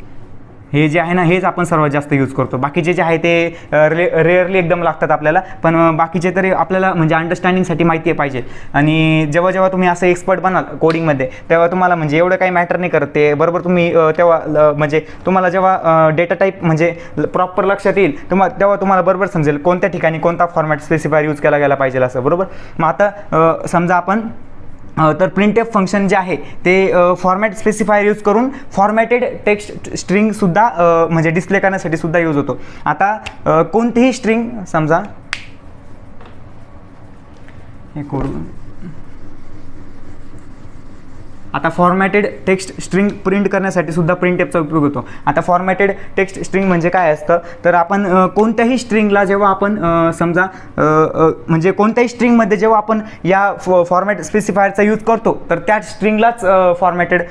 हे जे आहे ना हेच आपण सर्वात जास्त यूज करतो. बाकीचे जे आहे ते रेअरली एकदम लागतात आपल्याला, पण बाकीचे तरी आपल्याला म्हणजे अंडरस्टँडिंगसाठी माहिती पाहिजे. आणि जेव्हा जेव्हा तुम्ही असं एक्सपर्ट बनाल कोडिंगमध्ये तेव्हा तुम्हाला म्हणजे एवढं काही मॅटर नाही करत ते बरोबर. तुम्ही तेव्हा म्हणजे तुम्हाला जेव्हा डेटा टाईप म्हणजे प्रॉपर लक्षात येईल तेव्हा तुम्हाला बरोबर समजेल कोणत्या ठिकाणी कोणता फॉर्मॅट स्पेसिफायर यूज केला गेला पाहिजे असं बरोबर. मग आता समजा आपण तर प्रिंटएफ फंक्शन जे आहे ते फॉर्मॅट स्पेसिफायर यूज करून फॉर्मॅटेड टेक्स्ट स्ट्रिंगसुद्धा म्हणजे डिस्प्ले करण्यासाठी सुद्धा यूज होतो. आता कोणतीही स्ट्रिंग समजा हे करू, आता फॉर्मॅटेड टेक्स्ट स्ट्रिंग प्रिंट करण्यासाठी सुद्धा प्रिंटएफचा उपयोग होतो. आता फॉर्मॅटेड टेक्स्ट स्ट्रिंग म्हणजे काय असतं तर आपण कोणत्याही स्ट्रिंगला जेव्हा आपण समजा म्हणजे कोणत्याही स्ट्रिंगमध्ये जेव्हा आपण या फॉर्मॅट स्पेसिफायरचा यूज करतो तर त्या स्ट्रिंगलाच फॉर्मॅटेड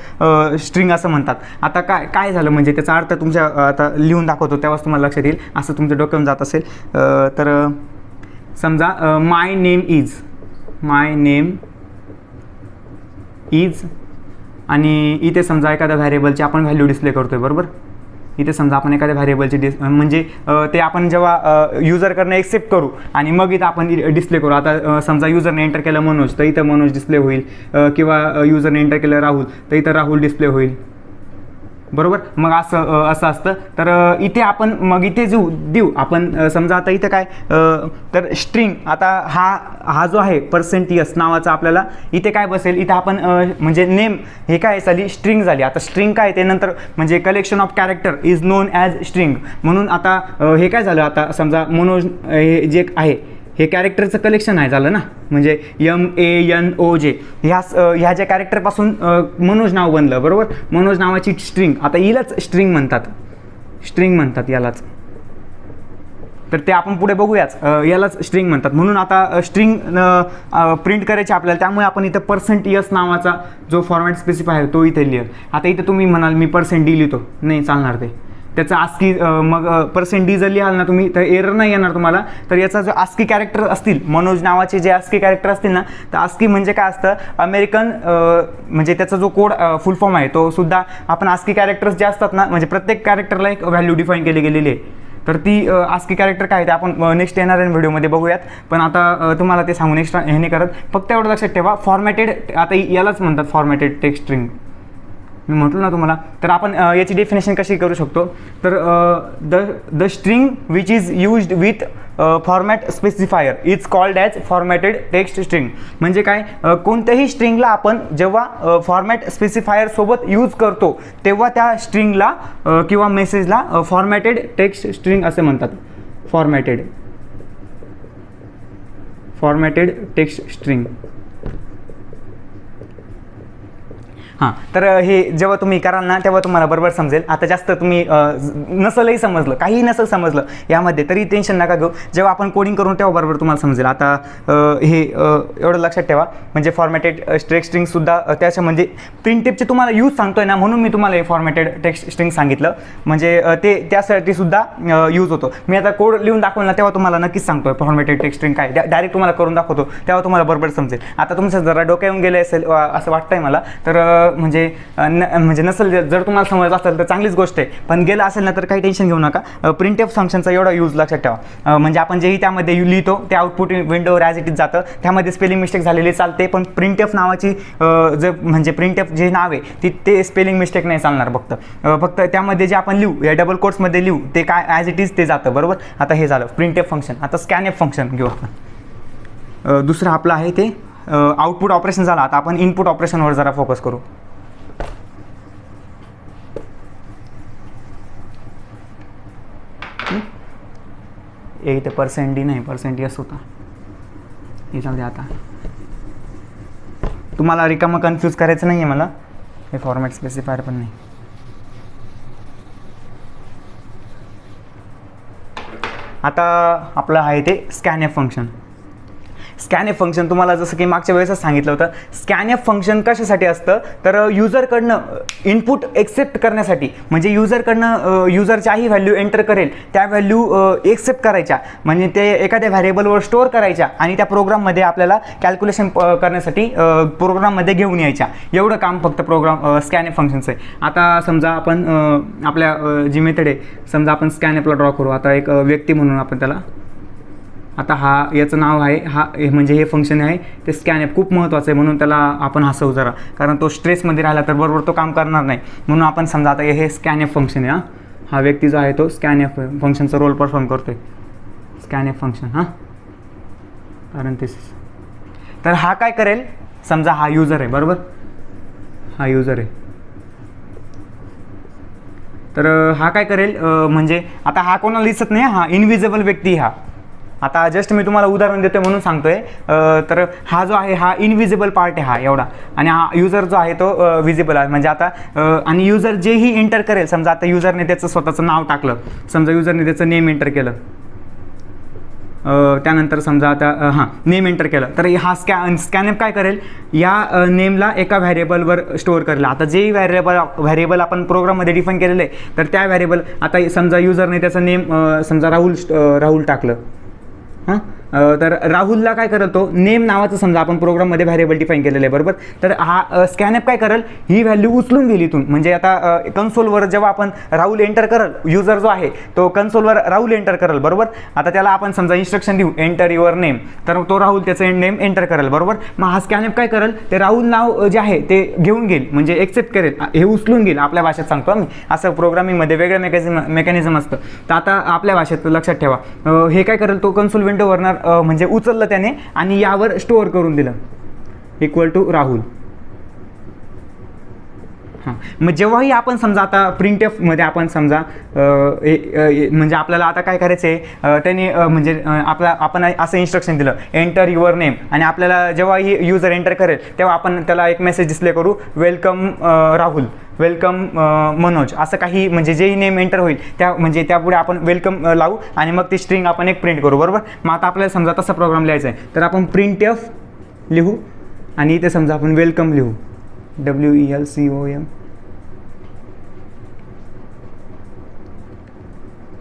स्ट्रिंग असं म्हणतात. आता काय झालं म्हणजे त्याचा अर्थ तुमच्या आता लिहून दाखवतो तेव्हाच तुम्हाला लक्षात येईल, असं तुमच्या डोक्यात जात असेल. तर समजा माय नेम इज आणि इथे समजा एखाद्या व्हॅरिएबलची आपण व्हॅल्यू डिस्प्ले करतोय बरोबर. इथे समजा आपण एखाद्या व्हॅरिएबलची म्हणजे ते आपण जेव्हा युजरकडनं एक्सेप्ट करू आणि मग इथं आपण डिस्प्ले करू. आता समजा युजरने एंटर केलं मनोज तर इथं मनोज डिस्प्ले होईल, किंवा युजरने एंटर केलं राहुल तर इथं राहुल डिस्प्ले होईल. बरोबर. मग असं असतं. तर इथे आपण मग इथे जो देऊ आपण समजा आता इथे काय तर स्ट्रिंग, आता हा जो आहे %s नावाचा आपल्याला इथे काय बसेल, इथे आपण म्हणजे नेम हे काय झाली स्ट्रिंग झाली. आता स्ट्रिंग काय ते नंतर म्हणजे collection of character is non as string. म्हणून आता हे काय झालं, आता समजा मनोज हे जे आहे हे कॅरेक्टरचं कलेक्शन आहे झालं ना, म्हणजे MANOJ ह्या ज्या कॅरेक्टरपासून मनोज नाव बनलं. बरोबर. मनोज नावाची स्ट्रिंग, आता हिलाच स्ट्रिंग म्हणतात यालाच. तर ते आपण पुढे बघूयाच, यालाच स्ट्रिंग म्हणतात. म्हणून आता स्ट्रिंग प्रिंट करायची आपल्याला, त्यामुळे आपण इथं %s नावाचा जो फॉर्मॅट स्पेसिफाय आहे तो इथे लिहिलं. आता इथं तुम्ही म्हणाल मी %d लिहितो, नाही चालणार ते. त्याचं आस्की मग %d जर लिहाल ना तुम्ही तर एरर नाही येणार तुम्हाला. तर याचा जो आस्की कॅरेक्टर असतील, मनोज नावाचे जे आस्की कॅरेक्टर असतील ना, तर आस्की म्हणजे काय असतं अमेरिकन, म्हणजे त्याचा जो कोड फुल फॉर्म आहे तो सुद्धा आपण आस्की कॅरेक्टर्स जे असतात ना, म्हणजे प्रत्येक कॅरेक्टरला एक व्हॅल्यू डिफाईन केली गेलेली आहे. तर ती आस्की कॅरेक्टर काय ते आपण नेक्स्ट येणाऱ्या व्हिडिओमध्ये बघूयात. पण आता तुम्हाला ते सांगून एक्स्ट्रा हे नाही करत. फक्त एवढं लक्षात ठेवा, फॉर्मॅटेड आता यालाच म्हणतात फॉर्मॅटेड टेक्स्ट स्ट्रिंग, मी म्हटलं ना तुम्हाला. तर आपण याची डेफिनेशन कशी करू शकतो, तर the string which is used with format specifier is called as formatted text string. म्हणजे काय, कोणत्याही स्ट्रिंगला आपण जेव्हा फॉर्मॅट स्पेसिफायर सोबत यूज करतो तेव्हा त्या स्ट्रिंगला किंवा मेसेजला फॉर्मॅटेड टेक्स्ट स्ट्रिंग असे म्हणतात. Formatted text string. हां, तर हे जेव्हा तुम्ही कराल ना तेव्हा तुम्हाला बरोबर समजेल. आता जास्त तुम्ही नसलही समजलं, काहीही नसेल समजलं यामध्ये तरी टेन्शन नका घेऊ. जेव्हा आपण कोडिंग करून तेव्हा बरोबर तुम्हाला समजेल. आता हे एवढं लक्षात ठेवा, म्हणजे फॉर्मॅटेड टेक्स्ट स्ट्रिंगसुद्धा त्याच्या म्हणजे प्रिंटेपचे तुम्हाला यूज सांगतोय ना, म्हणून मी तुम्हाला हे फॉर्मॅटेड टेक्स्ट स्ट्रिंग सांगितलं. म्हणजे ते त्यासाठी सुद्धा यूज होतो. मी आता कोड लिहून दाखवलं ना तेव्हा तुम्हाला नक्कीच सांगतोय फॉर्मॅटेड टेक्स्ट स्ट्रिंग काय, डायरेक्ट तुम्हाला करून दाखवतो तेव्हा तुम्हाला बरोबर समजेल. आता तुमचं जरा डोक्यात येऊन गेलं असेल असं वाटतंय मला, तर म्हणजे नसेल जर तुम्हाला समजलं असेल तर चांगलीच गोष्ट आहे. पण गेलं असेल ना तर काही टेन्शन घेऊ नका. प्रिंटएफ फंक्शनचा एवढा यूज लक्षात ठेवा, म्हणजे आपण जेही त्यामध्ये लिहितो ते आउटपुट विंडोवर ॲज इट इज जातं. त्यामध्ये स्पेलिंग मिस्टेक झालेली चालते, पण प्रिंटएफ नावाची म्हणजे प्रिंटएफ जे नाव आहे ते स्पेलिंग मिस्टेक नाही चालणार. फक्त त्यामध्ये जे आपण लिहू या डबल कोट्समध्ये लिहू ते काय ॲज इट इज ते जातं. बरोबर. आता हे झालं प्रिंटएफ फंक्शन. आता स्कॅनएफ फंक्शन घेऊ आपण. दुसरं आपलं आहे ते आउटपुट ऑपरेशन झालं. आता आपण इनपुट ऑपरेशनवर जरा फोकस करू. इथे %d नाही %s होता, हे जाऊ दे. आता तुम्हाला रिकामं कन्फ्यूज करायचं नाही आहे मला, हे फॉर्मॅट स्पेसिफायर पण नाही. आता आपलं आहे ते स्कॅनएफ फंक्शन. स्कॅनएफ फंक्शन तुम्हाला जसं की मागच्या वेळेसच सांगितलं होतं. स्कॅनएफ फंक्शन कशासाठी असतं, तर युजरकडनं इनपुट एक्सेप्ट करण्यासाठी, म्हणजे युजर ज्याही व्हॅल्यू एंटर करेल त्या व्हॅल्यू एक्सेप्ट करायच्या, म्हणजे ते एखाद्या व्हॅरिएबलवर स्टोअर करायच्या आणि त्या प्रोग्राममध्ये आपल्याला कॅल्क्युलेशन करण्यासाठी प्रोग्राममध्ये घेऊन यायच्या. एवढं काम फक्त स्कॅनएफ फंक्शनचं आहे. आता समजा आपण आपल्या जी मेथड आहे, समजा आपण स्कॅनएफला ड्रॉ करू. आता एक व्यक्ती म्हणून आपण त्याला, आता याचं नाव आहे म्हणजे हे फंक्शन आहे ते स्कॅनएफ. खूप महत्त्वाचं आहे म्हणून त्याला आपण हसवू जरा, कारण तो स्ट्रेसमध्ये राहिला तर बरोबर तो काम करणार नाही. म्हणून आपण समजा आता हे स्कॅनएफ फंक्शन आहे. हा व्यक्ती जो आहे तो स्कॅनएफ फंक्शनचा रोल परफॉर्म करतोय. Scanf function parenthesis. तर हा काय करेल, समजा हा युजर आहे. बरोबर. हा युजर आहे. तर हा काय करेल, म्हणजे आता हा कोणाला दिसत नाही, हा इनविजिबल व्यक्ती. आता जस्ट मी तुम्हाला उदाहरण देतोय म्हणून सांगतोय. तर हा जो आहे हा इनविजिबल पार्ट आहे एवढा, आणि हा युजर जो आहे तो विजिबल आहे. म्हणजे आता आणि युजर जेही एंटर करेल, समजा आता युजरने त्याचं स्वतःचं नाव टाकलं, समजा युजरने त्याचं नेम एंटर केलं, त्यानंतर समजा आता नेम एंटर केलं, तर हा स्कॅनएफ काय करेल, या नेमला एका व्हॅरिएबलवर स्टोअर करेल. आता जेही व्हॅरिएबल आपण प्रोग्राममध्ये डिफाईन केलेलं आहे, तर त्या व्हॅरिएबल आता समजा युजरने त्याचं नेम समजा राहुल टाकलं. तर राहुलला काय करेल, तो नेम नावाचं समजा आपण प्रोग्राममध्ये व्हेरिएबल डिफाईन केलेलं आहे बरोबर. तर हा स्कॅनएप काय करेल, ही व्हॅल्यू उचलून गेली इथून. म्हणजे आता कन्सोलवर जेव्हा आपण राहुल एंटर करेल, युजर जो आहे तो कन्सोलवर राहुल एंटर करेल बरोबर. आता त्याला आपण समजा इन्स्ट्रक्शन देऊ एंटर युअर नेम, तर तो राहुल त्याचं नेम एंटर करेल बरोबर. मग हा स्कॅनएप काय करेल, ते राहुल नाव जे आहे ते घेऊन घेईल, म्हणजे एक्सेप्ट करेल, हे उचलून घेईल. आपल्या भाषेत सांगतो मी, असं प्रोग्रामिंगमध्ये वेगळं मेकॅनिझम असतं. तर आता आपल्या भाषेत लक्षात ठेवा, हे काय करेल, तो कन्सोल विंडोवरनं म्हणजे उचललं त्याने आणि यावर स्टोअर करून दिलं इक्वल टू राहुल. हां, मग जेव्हाही आपण समजा आता प्रिंटएफमध्ये आपण समजा म्हणजे आपल्याला आता काय करायचं आहे, त्यांनी म्हणजे आपण असं इन्स्ट्रक्शन दिलं एंटर युअर नेम, आणि आपल्याला जेव्हाही युजर एंटर करेल तेव्हा आपण त्याला एक मेसेज डिस्प्ले करू, वेलकम राहुल, वेलकम मनोज, असं काही म्हणजे जेही नेम एंटर होईल त्या म्हणजे त्यापुढे आपण वेलकम लावू आणि मग ती स्ट्रिंग आपण एक प्रिंट करू बरोबर. मग आता आपल्याला समजा तसा प्रोग्राम लिहायचा आहे, तर आपण प्रिंटएफ लिहू आणि इथे समजा आपण वेलकम लिहू, WELCOM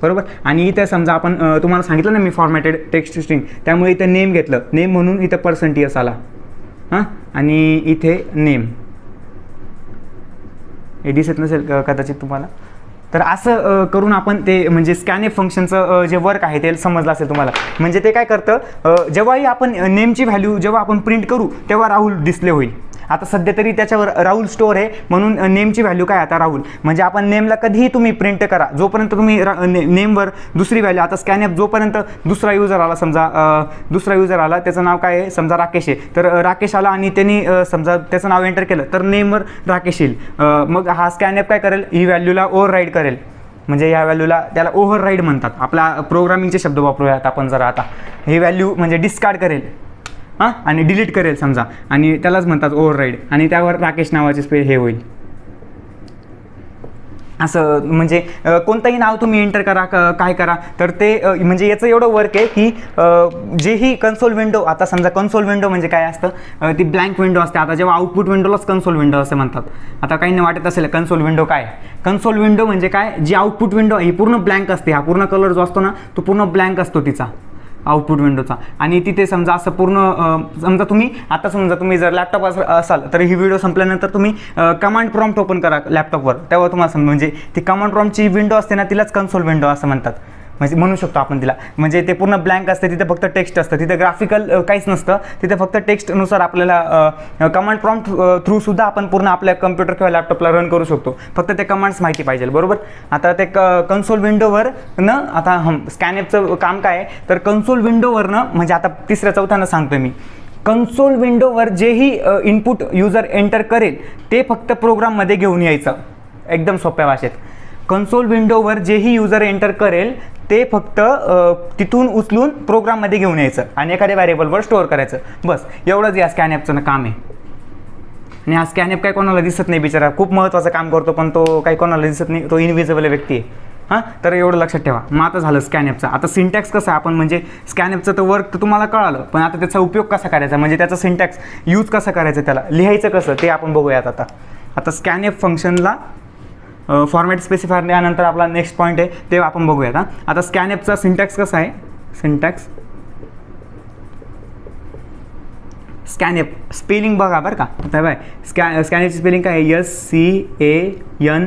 बरोबर. आणि इथे समजा आपण तुम्हाला सांगितलं ना मी फॉर्मॅटेड टेक्स्ट स्ट्रिंग, त्यामुळे इथे नेम घेतलं, नेम म्हणून इथे %s आला. हां, आणि इथे नेम हे दिसत नसेल कदाचित तुम्हाला. तर असं करून आपण ते म्हणजे स्कॅनएफ फंक्शनचं जे वर्क आहे ते समजलं असेल तुम्हाला. म्हणजे ते काय करतं, जेव्हाही आपण नेमची व्हॅल्यू जेव्हा आपण प्रिंट करू तेव्हा राहुल डिस्प्ले होईल. आता सध्या तरी त्याच्यावर राहुल स्टोअर आहे म्हणून नेमची व्हॅल्यू काय आता राहुल. म्हणजे आपण नेमला कधीही तुम्ही प्रिंट करा, जोपर्यंत तुम्ही नेमवर दुसरी व्हॅल्यू, आता स्कॅनएप जोपर्यंत दुसरा युजर आला, समजा दुसरा युजर आला, त्याचं नाव काय आहे, समजा राकेश आहे, तर राकेश आला आणि त्यांनी समजा त्याचं नाव एंटर केलं तर नेमवर राकेश येईल. मग हा स्कॅनएप काय करेल, ही व्हॅल्यूला ओव्हरराईड करेल. म्हणजे या व्हॅल्यूला त्याला ओव्हरराईड म्हणतात. आपला प्रोग्रामिंगचे शब्द वापरूयात आपण जरा. आता ही व्हॅल्यू म्हणजे डिस्कार्ड करेल हां, आणि डिलीट करेल समजा, आणि त्यालाच म्हणतात ओव्हरराईड, आणि त्यावर राकेश नावाचे हे होईल. असं म्हणजे कोणतंही नाव तुम्ही एंटर करा, काय करा, तर ते म्हणजे याचं एवढं वर्क आहे की जेही कन्सोल विंडो, आता समजा कन्सोल विंडो म्हणजे काय असतं, ती ब्लँक विंडो असते. आता जेव्हा आउटपुट विंडोलाच कन्सोल विंडो असं म्हणतात. आता काहींना वाटत असेल कन्सोल विंडो काय, कन्सोल विंडो म्हणजे काय, जी आउटपुट विंडो ही पूर्ण ब्लँक असते. हा पूर्ण कलर जो असतो ना तो पूर्ण ब्लँक असतो तिचा, आउटपुट विंडोचा. आणि तिथे समजा असं पूर्ण समजा तुम्ही जर लॅपटॉप असाल तर ही व्हिडिओ संपल्यानंतर तुम्ही कमांड प्रॉम्प्ट ओपन करा लॅपटॉपवर, तेव्हा तुम्हाला म्हणजे ती कमांड प्रॉम्प्टची विंडो असते ना तिलाच कन्सोल विंडो असं म्हणतात. म्हणजे म्हणू शकतो आपण तिला. म्हणजे ते पूर्ण ब्लँक असते, तिथे फक्त टेक्स्ट असतं, तिथे ग्राफिकल काहीच नसतं, तिथे फक्त टेक्स्टनुसार आपल्याला कमांड प्रॉम्प्ट थ्रू सुद्धा आपण पूर्ण आपल्या कम्प्युटर किंवा लॅपटॉपला रन करू शकतो. फक्त ते कमांड्स माहिती पाहिजे बरोबर. आता ते कन्सोल विंडोवर आता स्कॅनएपचं काम काय आहे, तर कन्सोल विंडोवरनं म्हणजे आता तिसऱ्या चौथ्यानं सांगतो मी, कन्सोल विंडोवर जेही इनपुट युजर एंटर करेल ते फक्त प्रोग्राममध्ये घेऊन यायचं. एकदम सोप्या भाषेत, कन्सोल विंडोवर जेही युजर एंटर करेल ते फक्त तिथून उचलून प्रोग्राममध्ये घेऊन यायचं आणि एखाद्या व्हेरिएबलवर स्टोअर करायचं. बस एवढंच या स्कॅनएपचं काम आहे. आणि हा स्कॅनएप काय कोणाला दिसत नाही बिचारा, खूप महत्त्वाचं काम करतो पण तो काही कोणाला दिसत नाही, तो इनविजिबल व्यक्ती आहे. हां, तर एवढं लक्षात ठेवा. मग आता झालं स्कॅनएपचा. आता सिंटॅक्स कसं आहे, आपण म्हणजे स्कॅनएपचं तर वर्क तर तुम्हाला कळालं, पण आता त्याचा उपयोग कसा करायचा, म्हणजे त्याचा सिंटॅक्स यूज कसा करायचं, त्याला लिहायचं कसं ते आपण बघूयात. आता स्कॅनएप फंक्शनला फॉर्मॅट स्पेसिफायर यानंतर आपला नेक्स्ट पॉईंट आहे ते आपण बघूयात. आता स्कॅनएपचा सिंटॅक्स कसा आहे, सिंटॅक्स स्कॅनएप स्पेलिंग बघा बरं का. आता बाय स्कॅनएपची स्पेलिंग काय आहे, SCANF,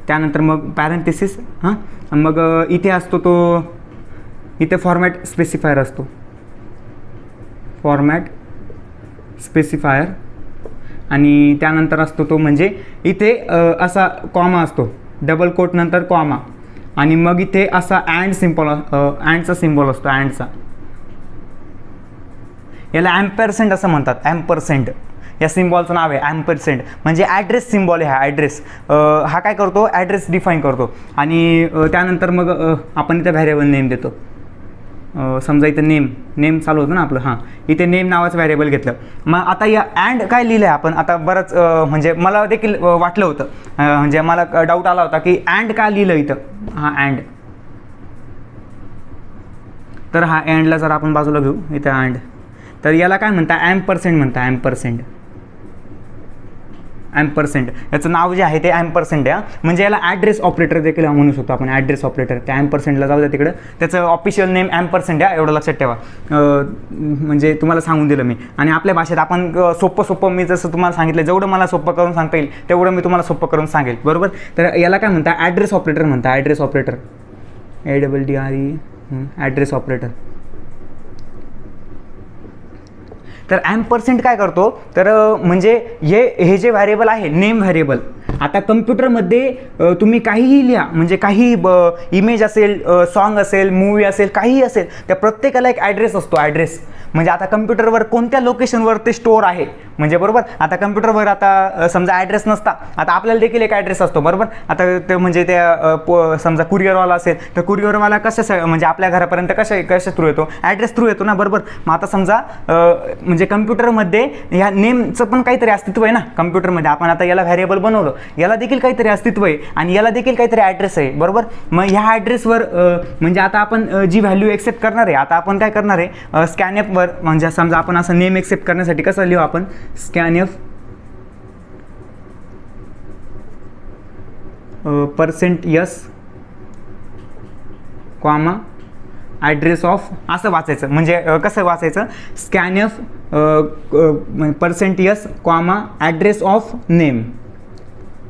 त्यानंतर मग पॅरेंथेसिस. हां, मग इथे असतो तो, इथे फॉर्मॅट स्पेसिफायर असतो, फॉर्मॅट स्पेसिफायर, आणि त्यानंतर असतो तो म्हणजे इथे असा कॉमा असतो, डबल कोट नंतर कॉमा, आणि मग इथे असा अँडचा सिम्बॉल असतो, अँडचा. याला ॲम्परसेंड असं म्हणतात, ॲम्परसेंड या सिम्बॉलचं नाव आहे ॲम्परसेंड. म्हणजे ॲड्रेस सिम्बॉल आहे हा. ॲड्रेस हा काय करतो, ॲड्रेस डिफाईन करतो. आणि त्यानंतर मग आपण इथे व्हेरिएबल नेम देतो. समजा इथं नेम चालू होतं ना आपलं. हां, इथे नेम नावाचं व्हेरिएबल घेतलं. मग आता या अँड काय लिहिलं आहे आपण, आता बरंच म्हणजे मला देखील वाटलं होतं, म्हणजे मला डाऊट आला होता की अँड का लिहिलं इथं. हा अँड, तर हा अँडला जर आपण बाजूला घेऊ, इथं अँड, तर याला काय म्हणता, ॲम्परसेंड म्हणता, ॲम्परसेंड. ॲम्परसेंट, याचं नाव जे आहे ते ॲम्परसेंट आहे. म्हणजे याला ॲड्रेस ऑपरेटर देखील म्हणू शकतो आपण, ॲड्रेस ऑपरेटर. त्या ॲम्परसेंटला जाऊ द्या तिकडं, त्याचं ऑफिशियल नेम ॲम्परसेंट आहे, एवढं लक्षात ठेवा. म्हणजे तुम्हाला सांगून दिलं मी. आणि आपल्या भाषेत आपण सोपं मी जसं तुम्हाला सांगितलं, जेवढं मला सोपं करून सांगता येईल तेवढं मी तुम्हाला सोपं करून सांगेल, बरोबर. तर याला काय म्हणता, ॲड्रेस ऑपरेटर म्हणता, address operator, ADDRE, address operator. तर ॲम्परसेंट काय करतो, तर म्हणजे हे जे व्हॅरिएबल आहे नेम व्हॅरिएबल, आता कम्प्युटरमध्ये तुम्ही काहीही लिहा, म्हणजे काही इमेज असेल, सॉन्ग असेल, मूवी असेल, काहीही असेल, त्या प्रत्येकाला एक ॲड्रेस असतो. ॲड्रेस म्हणजे आता कम्प्युटरवर कोणत्या लोकेशनवर ते स्टोअर आहे, म्हणजे बरोबर. आता कम्प्युटरवर आता समजा ॲड्रेस नसता, आता आपल्याला देखील एक ॲड्रेस असतो, बरोबर. आता ते म्हणजे त्या समजा कुरिअरवाला असेल तर कुरिअरवाला म्हणजे आपल्या घरापर्यंत कशा थ्रू येतो, ॲड्रेस थ्रू येतो ना, बरोबर. मग आता समजा म्हणजे कम्प्युटरमध्ये ह्या नेमचं पण काहीतरी अस्तित्व आहे ना. कम्प्युटरमध्ये आपण आता याला व्हॅरिएबल बनवलं, याला देखील काहीतरी अस्तित्व आहे आणि याला देखील काहीतरी ॲड्रेस आहे, बरोबर. मग ह्या ॲड्रेसवर म्हणजे आता आपण जी व्हॅल्यू एक्सेप्ट करणार आहे, आता आपण काय करणार आहे, स्कॅनएफवर, म्हणजे समजा आपण असं नेम एक्सेप्ट करण्यासाठी कसं लिहू आपण, scanf %s comma address of, असं वाचायचं. म्हणजे कसं वाचायचं, scanf %s comma address of name,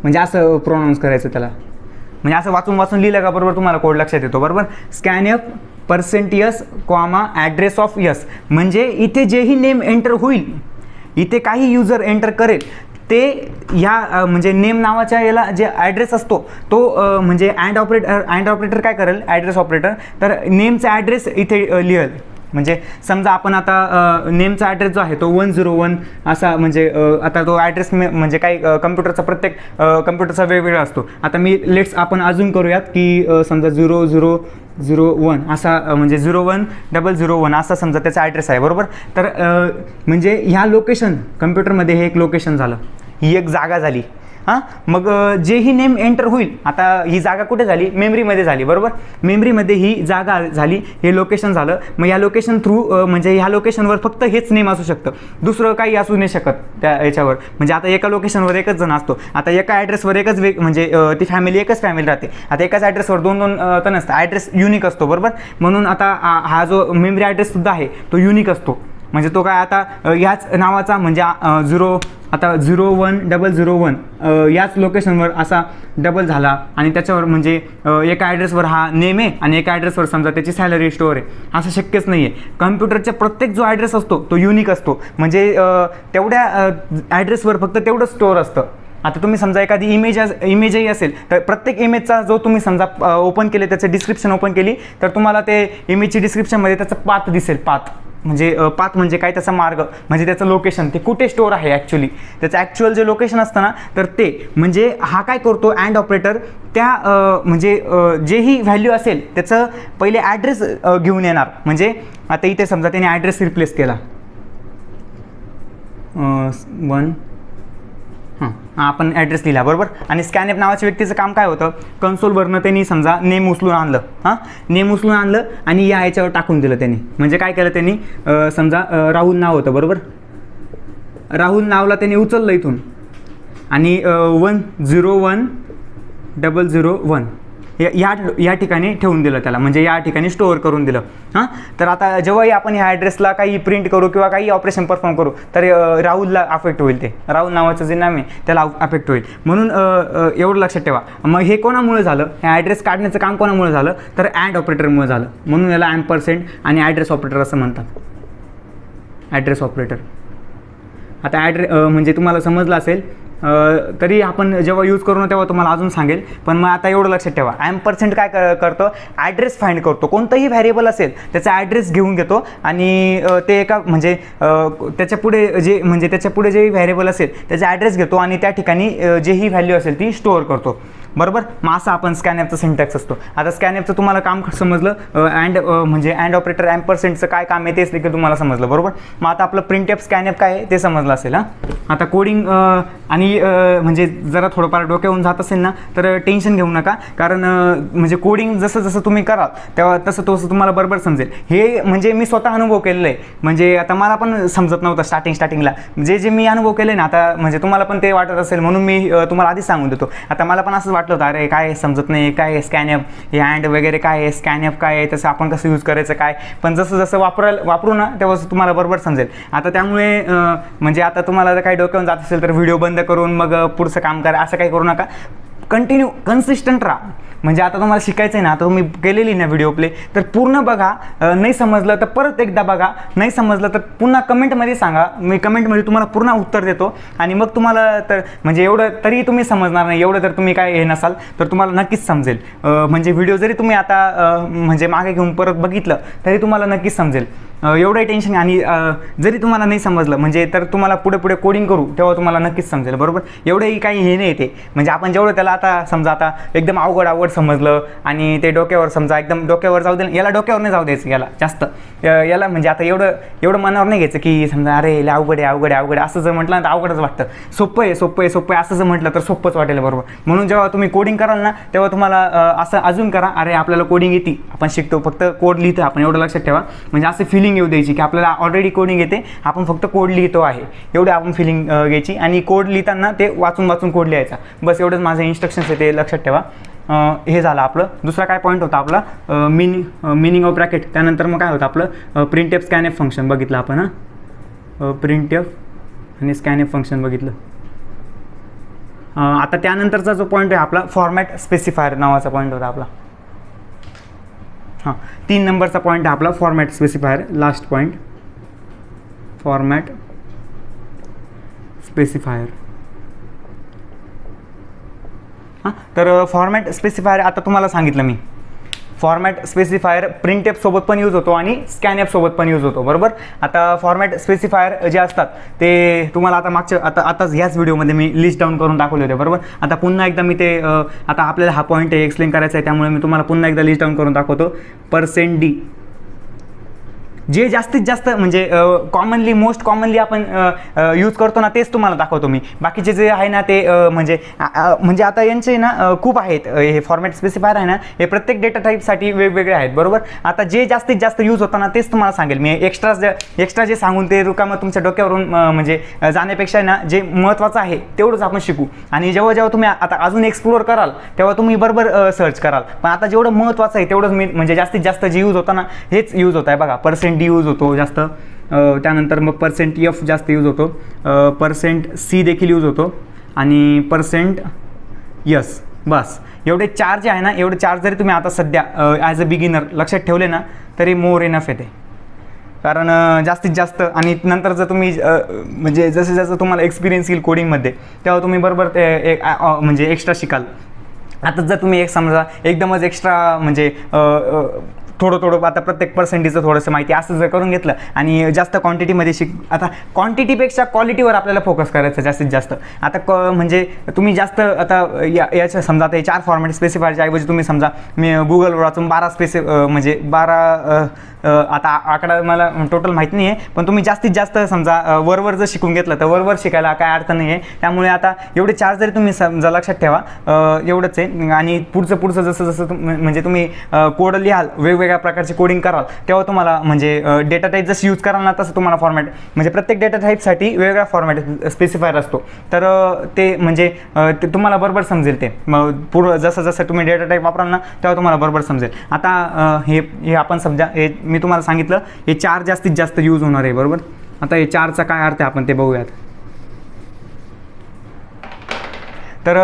म्हणजे असं प्रोनाऊन्स करायचं त्याला. म्हणजे असं वाचून लिहिलं का बरोबर तुम्हाला कोड लक्षात येतो, बरोबर. Scanf %s comma address of yes, म्हणजे इथे जेही नेम एंटर होईल, इथे काही युजर एंटर करेल ते ह्या म्हणजे नेम नावाच्या याला जे ॲड्रेस असतो तो म्हणजे अँड ऑपरेटर काय करेल, ॲड्रेस ऑपरेटर, तर नेमचा ॲड्रेस इथे लिहेल. म्हणजे समजा आपण आता नेमचा ॲड्रेस जो आहे तो 101 असा, म्हणजे आता तो ॲड्रेस म्हणजे काही कम्प्युटरचा प्रत्येक कम्प्युटरचा वेगवेगळा असतो. आता आपण अजून करूयात की समजा 0001 असा, म्हणजे 010001 असा समजा त्याचा ॲड्रेस आहे, बरोबर. तर म्हणजे ह्या लोकेशन कम्प्युटरमध्ये हे एक लोकेशन झालं, ही एक जागा झाली. हां, मग जेही नेम एंटर होईल, आता ही जागा कुठे झाली, मेमरीमध्ये झाली, बरोबर. मेमरीमध्ये ही जागा झाली, हे लोकेशन झालं. मग या लोकेशन थ्रू म्हणजे ह्या लोकेशनवर फक्त हेच नेम असू शकतं, दुसरं काही असू नाही शकत त्या याच्यावर. म्हणजे आता एका लोकेशनवर एकच जण असतो, आता एका ॲड्रेसवर एकच म्हणजे ती फॅमिली एकच फॅमिली राहते. आता एकाच ॲड्रेसवर दोन तर नसतं, ॲड्रेस युनिक असतो, बरोबर. म्हणून आता हा जो मेमरी ॲड्रेससुद्धा आहे तो युनिक असतो. म्हणजे तो काय आता याच नावाचा, म्हणजे 01001 याच लोकेशनवर असा डबल झाला आणि त्याच्यावर म्हणजे एका ॲड्रेसवर हा नेम आहे आणि एका ॲड्रेसवर समजा त्याची सॅलरी स्टोअर आहे, असं शक्यच नाही आहे. कम्प्युटरचा प्रत्येक जो ॲड्रेस असतो तो युनिक असतो, म्हणजे तेवढ्या ॲड्रेसवर फक्त तेवढं स्टोअर असतं. आता तुम्ही समजा एखादी इमेजही असेल तर प्रत्येक इमेजचा जो तुम्ही समजा ओपन केले, त्याचं डिस्क्रिप्शन ओपन केली तर तुम्हाला ते इमेजची डिस्क्रिप्शनमध्ये त्याचं पाथ दिसेल. पाथ म्हणजे काय, त्याचा मार्ग, म्हणजे त्याचं लोकेशन, ते कुठे स्टोअर आहे ॲक्च्युली, त्याचं ॲक्च्युअल जे लोकेशन असतं ना, तर ते म्हणजे हा काय करतो अँड ऑपरेटर, त्या म्हणजे जेही व्हॅल्यू असेल त्याचं पहिले ॲड्रेस घेऊन येणार. म्हणजे आता इथे समजा त्याने ॲड्रेस रिप्लेस केला 1, आपण ॲड्रेस लिहिला, बरोबर. आणि स्कॅनएफ नावाच्या व्यक्तीचं काम काय होतं, कन्सोलवरनं त्यांनी समजा नेम उचलून आणलं, नेम उचलून आणलं आणि या याच्यावर टाकून दिलं त्यांनी. म्हणजे काय केलं त्यांनी, समजा राहुल नाव होतं, बरोबर. राहुल नावला त्यांनी उचललं इथून आणि 101001 या ठिकाणी ठेवून दिलं त्याला, म्हणजे या ठिकाणी स्टोअर करून दिलं. तर आता जेव्हाही आपण ह्या ॲड्रेसला काही प्रिंट करू किंवा काही ऑपरेशन परफॉर्म करू तर राहुलला अफेक्ट होईल, ते राहुल नावाचं जे नाव आहे त्याला अफेक्ट होईल. म्हणून एवढं लक्षात ठेवा. मग हे कोणामुळे झालं, हे ॲड्रेस काढण्याचं काम कोणामुळे झालं, तर अँड ऑपरेटरमुळे झालं. म्हणून याला ॲम्परसेंट आणि ॲड्रेस ऑपरेटर असं म्हणतात, ॲड्रेस ऑपरेटर. आता म्हणजे तुम्हाला समजलं असेल, तरी आपण जेव्हा यूज करू ना तेव्हा तुम्हाला अजून सांगेल. पण मग आता एवढं लक्षात ठेवा, ॲम्परसेंट काय करतो, ॲड्रेस फाइंड करतो. कोणतंही व्हॅरिएबल असेल त्याचा ॲड्रेस घेऊन घेतो आणि ते एका म्हणजे त्याच्या पुढे जे व्हॅरिएबल असेल त्याचा ॲड्रेस घेतो आणि त्या ठिकाणी जेही व्हॅल्यू असेल ती स्टोअर करतो. बरोबर. मग असं आपण स्कॅनएफचा सिंटॅक्स असतो. आता स्कॅनएफचं तुम्हाला काम समजलं, अँड म्हणजे अँड ऑपरेटर एम्परसेंटचं काय काम आहे तेच देखील तुम्हाला समजलं, बरोबर. मग आता आपलं प्रिंटएफ स्कॅनएफ काय आहे ते समजलं असेल. आता कोडिंग आणि म्हणजे जरा थोडंफार डोक्यावरून जात असेल ना तर टेन्शन घेऊ नका, कारण म्हणजे कोडिंग जसं जसं तुम्ही कराल तेव्हा तसं तसं तुम्हाला बरोबर समजेल. हे म्हणजे मी स्वतः अनुभव केलेलं आहे. म्हणजे आता मला पण समजत नव्हतं स्टार्टिंगला, जे मी अनुभव केले ना, आता म्हणजे तुम्हाला पण ते वाटत असेल म्हणून मी तुम्हाला आधीच सांगून देतो. आता मला पण असंच वाटलं होतं, अरे काय समजत नाही, काय स्कॅनएफ हे अँड वगैरे काय आहे, स्कॅनएफ काय आहे, तसं आपण कसं यूज करायचं काय. पण जसं जसं वापरू ना तेव्हा तुम्हाला बरोबर समजेल. आता त्यामुळे म्हणजे आता तुम्हाला काही डोक्यावरून जात असेल तर व्हिडिओ बंद करून मग पुढचं काम करा, असं काही करू नका. कंटिन्यू कन्सिस्टंट राहा. म्हणजे आता तुम्हाला शिकायचं आहे ना, आता तुम्ही केलेली ना व्हिडिओ प्ले तर पूर्ण बघा. नाही समजलं तर परत एकदा बघा, नाही समजलं तर पुन्हा कमेंटमध्ये सांगा. मी कमेंटमध्ये तुम्हाला पूर्ण उत्तर देतो. आणि मग तुम्हाला तर म्हणजे एवढं तरी तुम्ही समजणार नाही, एवढं तर तुम्ही काय हे नसाल तर तुम्हाला नक्कीच समजेल. म्हणजे व्हिडिओ जरी तुम्ही आता म्हणजे मागे घेऊन परत बघितलं तरी तुम्हाला नक्कीच समजेल. एवढंही टेन्शन. आणि जरी तुम्हाला नाही समजलं म्हणजे तर तुम्हाला पुढे कोडिंग करू तेव्हा तुम्हाला नक्कीच समजेल, बरोबर. एवढंही काही हे नाही येते. म्हणजे आपण जेवढं त्याला आता समजा आता एकदम अवघड समजलं आणि ते डोक्यावर समजा एकदम डोक्यावर जाऊ दे, याला डोक्यावर नाही जाऊ द्यायचं, याला जास्त याला म्हणजे आता एवढं मनावर नाही घ्यायचं की समजा अरे अवघड आहे असं जर म्हटलं तर अवघडच वाटतं. सोपं आहे असं जर म्हटलं तर सोपंच वाटेल, बरोबर. म्हणून जेव्हा तुम्ही कोडिंग कराल ना तेव्हा तुम्हाला असं अजून करा, अरे आपल्याला कोडिंग येते, आपण शिकतो, फक्त कोड लिहितो आपण, एवढं लक्षात ठेवा. म्हणजे असं फिलिंग येऊ द्यायची की आपल्याला ऑलरेडी कोडिंग येते, आपण फक्त कोड लिहितो आहे, एवढे आपण फिलिंग घ्यायची. आणि कोड लिहिताना ते वाचून कोड लिहायचा, बस एवढंच माझं इन्स्ट्रक्शन्स आहे, ते लक्षात ठेवा. हे झालं आपलं. दुसरा काय पॉईंट होता आपला, मिनिंग ऑफ ब्रॅकेट. त्यानंतर मग काय होतं आपलं प्रिंटएफ स्कॅनएफ फंक्शन बघितलं आपण. प्रिंटएफ आणि स्कॅनएफ फंक्शन बघितलं. आता त्यानंतरचा जो पॉईंट आहे आपला फॉर्मॅट स्पेसिफायर नावाचा पॉईंट होता आपला. 3 नंबरचा पॉईंट आहे आपला format specifier. Last point format specifier. तर फॉर्मॅट स्पेसिफायर आता तुम्हाला सांगितलं मी, फॉर्मॅट स्पेसिफायर प्रिंटएफ सोबत पण यूज होतो आणि स्कॅनएफ सोबत पण यूज होतो, बरोबर. आता फॉर्मॅट स्पेसिफायर जे असतात ते तुम्हाला आता आताच ह्याच व्हिडिओमध्ये मी लिस्ट डाऊन करून दाखवले होते, बरोबर. आता पुन्हा एकदा मी ते आता आपल्याला हा पॉईंट एक्सप्लेन करायचा आहे त्यामुळे मी तुम्हाला पुन्हा एकदा लिस्ट डाऊन करून दाखवतो. %d जे जास्तीत जास्त म्हणजे मोस्ट कॉमनली आपण यूज करतो ना तेच तुम्हाला दाखवतो मी. बाकीचे जे आहे ना ते म्हणजे आता यांचे ना खूप आहेत. हे फॉर्मॅट स्पेसिफायर आहे ना हे प्रत्येक डेटा टाईपसाठी वेगवेगळे आहेत, बरोबर. आता जे जास्तीत जास्त यूज होतं ना तेच तुम्हाला सांगेल मी. एक्स्ट्रा जे सांगून ते रुकामं तुमच्या डोक्यावरून म्हणजे जाण्यापेक्षा ना जे महत्त्वाचं आहे तेवढंच आपण शिकू. आणि जेव्हा तुम्ही आता अजून एक्सप्लोअर कराल तेव्हा तुम्ही बरोबर सर्च कराल. पण आता जेवढं महत्त्वाचं आहे तेवढंच मी म्हणजे जास्तीत जास्त जे यूज होतं ना हेच यूज होत आहे बघा. %d यूज होतो जास्त. त्यानंतर मग %f जास्त यूज होतो. %c देखील यूज होतो आणि %s. बस एवढे 4 जे आहे ना, एवढे 4 जरी तुम्ही आता सध्या ॲज अ बिगिनर लक्षात ठेवले ना तरी मोर इनफ येते. कारण जास्तीत जास्त आणि नंतर जर तुम्ही म्हणजे जसं तुम्हाला एक्सपिरियन्स येईल कोडिंगमध्ये तेव्हा तुम्ही बरोबर ते म्हणजे एक्स्ट्रा शिकाल. आता जर तुम्ही एक समजा एकदमच एक्स्ट्रा म्हणजे थोडं आता प्रत्येक %चं थोडंसं माहिती असं जर करून घेतलं आणि जास्त क्वांटिटीमध्ये आता क्वांटिटीपेक्षा क्वालिटीवर आपल्याला फोकस करायचं जास्तीत जास्त. आता म्हणजे तुम्ही जास्त आता याच्या समजा आता 4 फॉर्मॅट स्पेसिफायरच्या ऐवजी तुम्ही समजा मी गुगलवर वाचून 12 म्हणजे 12 आता आकडा मला टोटल माहिती नाही आहे, पण तुम्ही जास्तीत जास्त समजा वरवर जर शिकून घेतलं तर वरवर शिकायला काय अर्थ नाही आहे. त्यामुळे आता एवढे 4 जरी तुम्ही समजा लक्षात ठेवा एवढंच आहे. आणि पुढचं जसं म्हणजे तुम्ही कोड लिहाल, वेगवेगळ्या प्रकारचे कोडिंग कराल तेव्हा तुम्हाला म्हणजे डेटा टाईप जसं यूज कराल ना तसं तुम्हाला फॉर्मॅट म्हणजे प्रत्येक डेटा टाईपसाठी वेगवेगळा फॉर्मॅट स्पेसिफायर असतो. तर ते म्हणजे ते तुम्हाला बरोबर समजेल. ते मग जसं तुम्ही डेटा टाईप वापराल ना तेव्हा तुम्हाला बरोबर समजेल. आता हे आपण समजा मी तुम्हाला सांगितलं हे 4 जास्तीत जास्त यूज होणार आहे, बरोबर. आता हे 4चा काय अर्थ आहे आपण ते बघूयात. तर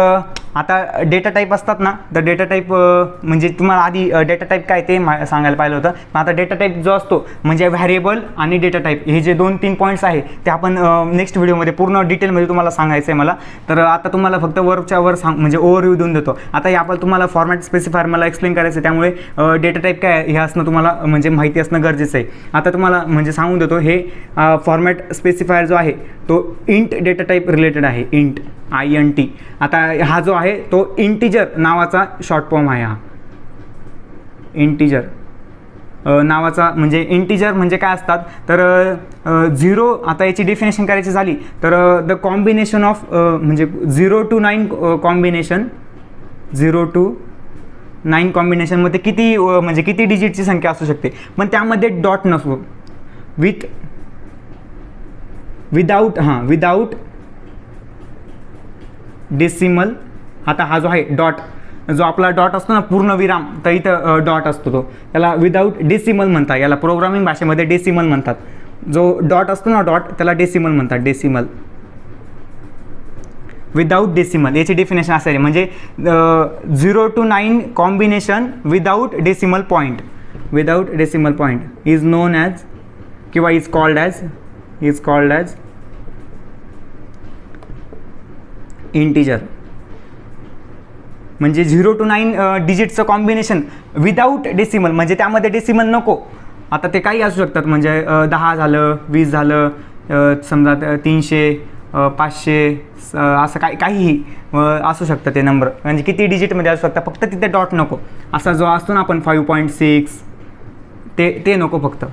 आता डेटा टाईप असतात ना तर डेटा टाईप म्हणजे तुम्हाला आधी डेटा टाईप काय ते सांगायला पाहिलं होतं. आता डेटा टाईप जो असतो म्हणजे व्हॅरिएबल आणि डेटा टाईप हे जे 2-3 पॉईंट्स आहे ते आपण नेक्स्ट व्हिडिओमध्ये पूर्ण डिटेलमध्ये तुम्हाला सांगायचं आहे मला. तर आता तुम्हाला फक्त वरच्या वर म्हणजे ओव्हरव्ह्यू देऊन देतो. आता हे आपण तुम्हाला फॉर्मॅट स्पेसिफायर मला एक्सप्लेन करायचं आहे त्यामुळे डेटा टाईप काय हे असणं तुम्हाला म्हणजे माहिती असणं गरजेचं आहे. आता तुम्हाला म्हणजे सांगून देतो हे फॉर्मॅट स्पेसिफायर जो आहे तो इंट डेटा टाईप रिलेटेड आहे. Int INT. आता हा जो आहे तो इंटिजर नावाचा शॉर्ट फॉर्म आहे. हा इंटिजर नावाचा म्हणजे इंटिजर म्हणजे काय असतात तर 0. आता याची डेफिनेशन करायची झाली तर द कॉम्बिनेशन ऑफ म्हणजे 0 to 9 कॉम्बिनेशन, 0 to 9 कॉम्बिनेशनमध्ये किती म्हणजे किती डिजिटची संख्या असू शकते, पण त्यामध्ये डॉट नसो, विदाऊट डेसिमल. आता हा जो आहे डॉट, जो आपला डॉट असतो ना पूर्णविराम, तर इथं डॉट असतो तो, त्याला विदाऊट डेसिमल म्हणतात. याला प्रोग्रामिंग भाषेमध्ये डेसिमल म्हणतात. जो डॉट असतो ना डॉट, त्याला डेसिमल म्हणतात, डेसिमल. विदाऊट डेसिमल याची डेफिनेशन असं आहे म्हणजे 0 to 9 combination without decimal point, without decimal point is non as किंवा इज कॉल्ड ॲज इंटिजर. म्हणजे 0 to 9 डिजिटचं कॉम्बिनेशन विदाऊट डेसिमल, म्हणजे त्यामध्ये डेसिमल नको. आता ते काही असू शकतात, म्हणजे 10 झालं, 20 झालं, समजा 300, 500 असं काहीही असू शकतं ते नंबर, म्हणजे किती डिजिटमध्ये असू शकतात, फक्त तिथे डॉट नको. असा जो असतो ना आपण 5.6 ते नको फक्त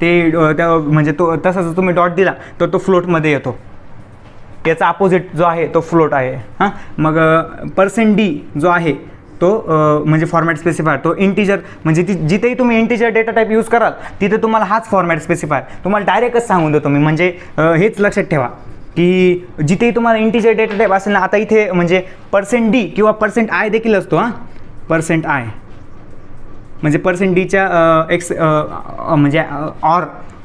ते म्हणजे तो तसा जर तुम्ही डॉट दिला तर तो फ्लोटमध्ये येतो. याचा अपोजिट जो आहे तो फ्लोट आहे. हां, मग %d जो आहे तो म्हणजे फॉर्मॅट स्पेसिफायर, तो इंटिजर, म्हणजे जिथेही तुम्ही इंटिजर डेटा टाईप यूज कराल तिथे तुम्हाला हाच फॉर्मॅट स्पेसिफायर तुम्हाला डायरेक्टच सांगून देतो मी. म्हणजे हेच लक्षात ठेवा की जिथेही तुम्हाला इंटिजर डेटा टाईप असेल ना, आता इथे म्हणजे %d किंवा %i देखील असतो. %i म्हणजे %dच्या म्हणजे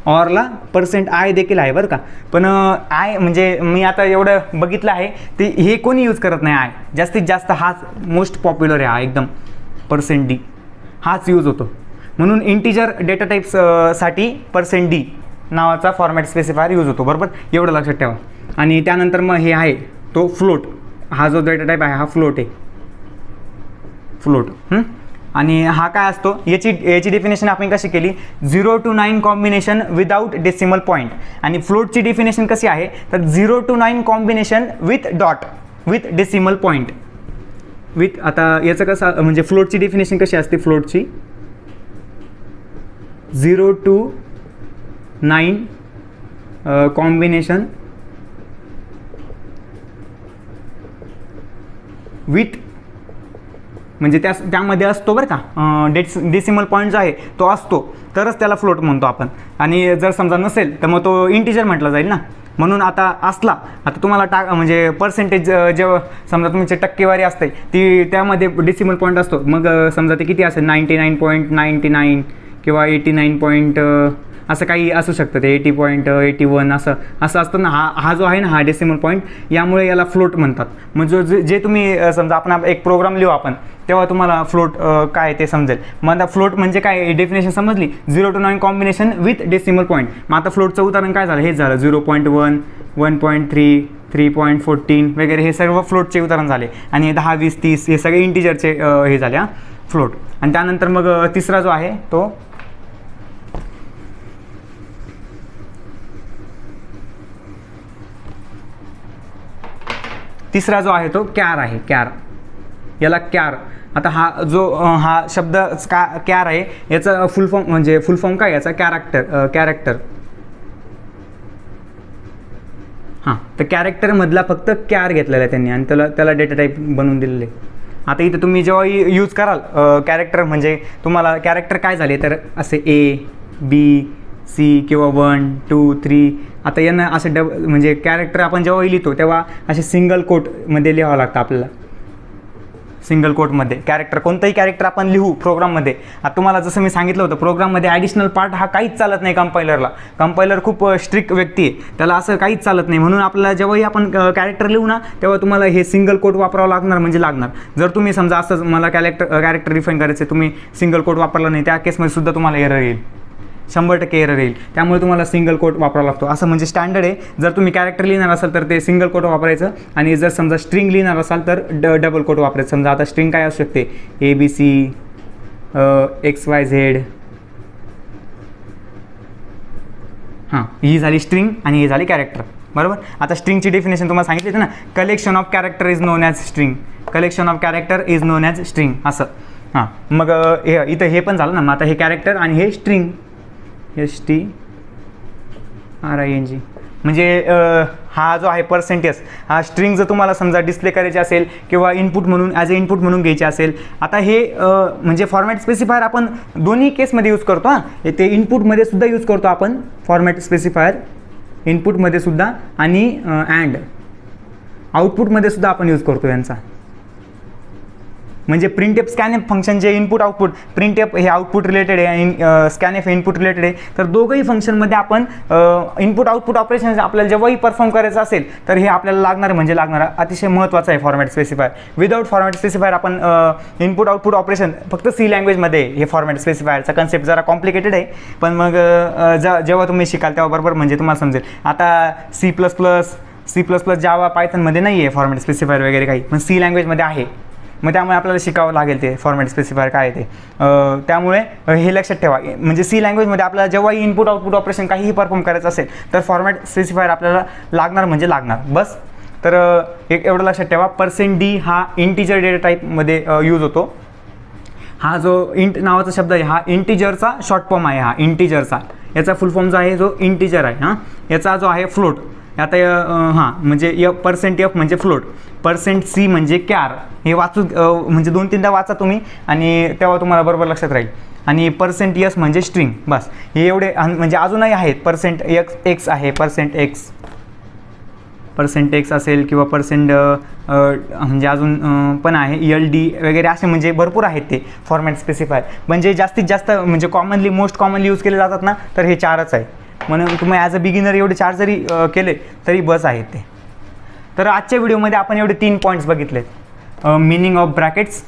ऑरला %i देखील आहे बरं का. पण आय म्हणजे मी आता एवढं बघितलं आहे ते हे कोणी यूज करत नाही. आय जास्तीत जास्त हाच मोस्ट पॉप्युलर आहे, हा एकदम %d हाच यूज होतो. म्हणून इंटिजर डेटा टाईप्ससाठी %d नावाचा फॉर्मॅट स्पेसिफायर यूज होतो, बरोबर, एवढं लक्षात ठेवा. आणि त्यानंतर मग हे आहे तो फ्लोट. हा जो डेटा टाईप आहे हा फ्लोट आहे, फ्लोट. आणि हा काय असतो, याची डेफिनेशन आपण कशी केली, 0 to 9 combination without decimal point. आणि फ्लोटची डेफिनेशन कशी आहे तर 0 to 9 combination with dot with decimal point with. आता याचं कसं म्हणजे फ्लोटची डेफिनेशन कशी असते, फ्लोटची 0 to 9 कॉम्बिनेशन विथ, म्हणजे त्यामध्ये असतो बरं का डेसिमल पॉईंट जो आहे तो असतो तरच त्याला फ्लोट म्हणतो आपण. आणि जर समजा नसेल तर मग तो इंटिजर म्हटला जाईल ना. म्हणून आता असला, आता तुम्हाला म्हणजे पर्सेंटेज जेव्हा समजा तुमची टक्केवारी असते ती त्यामध्ये डेसिमल पॉईंट असतो, मग समजा ते किती असेल 99.99 किंवा 89. असं काही असू शकतं, ते 80.81 असं असतं ना. हा जो आहे ना हा डेसिमल पॉईंट, यामुळे याला फ्लोट म्हणतात. म्हणजे जे तुम्ही समजा आपण एक प्रोग्राम लिहू आपण तेव्हा तुम्हाला फ्लोट काय ते समजेल. मग आता फ्लोट म्हणजे काय डेफिनेशन समजली, 0 to 9 combination with decimal point. मग आता फ्लोटचं उदाहरण काय झालं, हेच झालं 0.1, 1.3, 3.14 वगैरे, हे सर्व फ्लोटचे उदाहरण झाले. आणि 10, 20, 30 हे सगळे इंटिजरचे हे झाले फ्लोट. आणि त्यानंतर मग तिसरा जो आहे तो तो कॅर आहे, कॅर. याला कॅर. आता हा शब्द कॅर आहे, याचा फुल फॉर्म काय याचा, कॅरेक्टर. हां, तर कॅरेक्टरमधला फक्त कॅर घेतलेला आहे त्यांनी आणि त्याला डेटा टाईप बनवून दिलेले. आता इथं तुम्ही जेव्हा यूज कराल कॅरेक्टर, म्हणजे तुम्हाला कॅरेक्टर काय झाले तर असे A, B, C किंवा 1, 2, 3. आता यांना असे म्हणजे कॅरेक्टर आपण जेव्हा लिहितो तेव्हा असे सिंगल कोटमध्ये लिहावं लागतं आपल्याला. सिंगल कोटमध्ये कॅरेक्टर, कोणतंही कॅरेक्टर आपण लिहू प्रोग्राममध्ये. आता तुम्हाला जसं मी सांगितलं होतं प्रोग्राममध्ये ॲडिशनल पार्ट हा काहीच चालत नाही कंपायलरला. कंपायलर खूप स्ट्रिक्ट व्यक्ती आहे, त्याला असं काहीच चालत नाही. म्हणून आपल्याला जेव्हाही आपण कॅरेक्टर लिहू ना तेव्हा तुम्हाला हे सिंगल कोट वापरावं लागणार, म्हणजे लागणार. जर तुम्ही समजा असं मला कॅरेक्टर डिफाईन करायचं, तुम्ही सिंगल कोट वापरला नाही, त्या केसमध्ये सुद्धा तुम्हाला एरर येईल, 100% एरर येईल. त्यामुळे तुम्हाला सिंगल कोट वापरावा लागतो. असं म्हणजे स्टँडर्ड आहे. जर तुम्ही कॅरेक्टर लिहिणार असाल तर ते सिंगल कोट वापरायचं, आणि जर समजा स्ट्रिंग लिहिणार असाल तर डबल कोट वापरायचं. समजा आता स्ट्रिंग काय असू शकते, ABC, XYZ. हां, ही झाली स्ट्रिंग आणि ही झाली कॅरेक्टर. बरोबर. आता स्ट्रिंगची डेफिनेशन तुम्हाला सांगितली होती ना, collection of character is non as string, collection of character is non as string असं. हां, मग इथं हे पण झालं ना. मग आता हे कॅरेक्टर आणि हे स्ट्रिंग, STRING, म्हणजे हा जो आहे पर्सेंटेज, हा स्ट्रिंग जर तुम्हाला समजा डिस्प्ले करायचे असेल किंवा इनपुट म्हणून ॲज अ इनपुट म्हणून घ्यायचे असेल. आता हे म्हणजे फॉर्मॅट स्पेसिफायर आपण दोन्ही केसमध्ये यूज करतो. हां, ते इनपुटमध्ये सुद्धा यूज करतो आपण फॉर्मॅट स्पेसिफायर, इनपुटमध्ये सुद्धा, आणि अँड आउटपुटमध्ये सुद्धा आपण यूज करतो यांचा. म्हणजे प्रिंटएफ स्कॅनएफ फंक्शन जे इनपुट आउटपुट, प्रिंटएफ हे आउटपुट रिलेटेड आहे आणि स्कॅनएफ हे इनपुट रिलेटेड आहे. तर दोघंही फंक्शनमध्ये आपण इनपुट आउटपुट ऑपरेशन आपल्याला जेव्हाही परफॉर्म करायचं असेल तर हे आपल्याला लागणार म्हणजे लागणार अतिशय महत्त्वाचं आहे format specifier. Without format specifier आपण इनपुट आउटपुट ऑपरेशन फक्त C लँग्वेजमध्ये हे फॉर्मॅट स्पेसिफायरचा कन्सेप्ट जरा कॉम्प्लिकेटेड आहे, पण मग जेव्हा तुम्ही शिकाल तेव्हा बरोबर म्हणजे तुम्हाला समजेल. आता C++, जावा, पायथनमध्ये नाही आहे फॉर्मॅट स्पेसिफायर वगैरे काही, पण C लँग्वेजमध्ये आहे. मग त्यामुळे आपल्याला शिकावं लागेल ते फॉर्मॅट स्पेसिफायर काय आहे ते. त्यामुळे हे लक्षात ठेवा, म्हणजे C लँग्वेजमध्ये आपल्याला जेव्हाही इनपुट आउटपुट ऑपरेशन काहीही परफॉर्म करायचं असेल तर फॉर्मॅट स्पेसिफायर आपल्याला लागणार म्हणजे लागणार बस. तर एक एवढं लक्षात ठेवा, %d हा इंटिजर डेटा टाईपमध्ये यूज होतो. हा जो इंट नावाचा शब्द आहे हा इंटिजरचा शॉर्ट फॉर्म आहे. हा इंटिजरचा, याचा फुल फॉर्म जो आहे जो इंटिजर आहे. हां, याचा जो आहे फ्लोट. आता हां, म्हणजे %f म्हणजे फ्लोट, %c म्हणजे कॅर. हे वाचू म्हणजे 2-3दा वाचा तुम्ही आणि तेव्हा तुम्हाला बरोबर लक्षात राहील. आणि %s म्हणजे स्ट्रिंग. बस हे एवढे. म्हणजे अजूनही आहेत, %x आहे, %x असेल किंवा म्हणजे अजून पण आहे LD वगैरे असे म्हणजे भरपूर आहेत ते फॉर्मॅट स्पेसिफायर. म्हणजे जास्तीत जास्त म्हणजे मोस्ट कॉमनली यूज केले जातात ना, तर हे 4च आहे. म्हणून तुम्ही ॲज अ बिगिनर एवढे 4 जरी केले तरी बस आहेत ते. तर आजच्या व्हिडिओमध्ये आपण एवढे 3 पॉईंट्स बघितलेत: मिनिंग ऑफ ब्रॅकेट्स,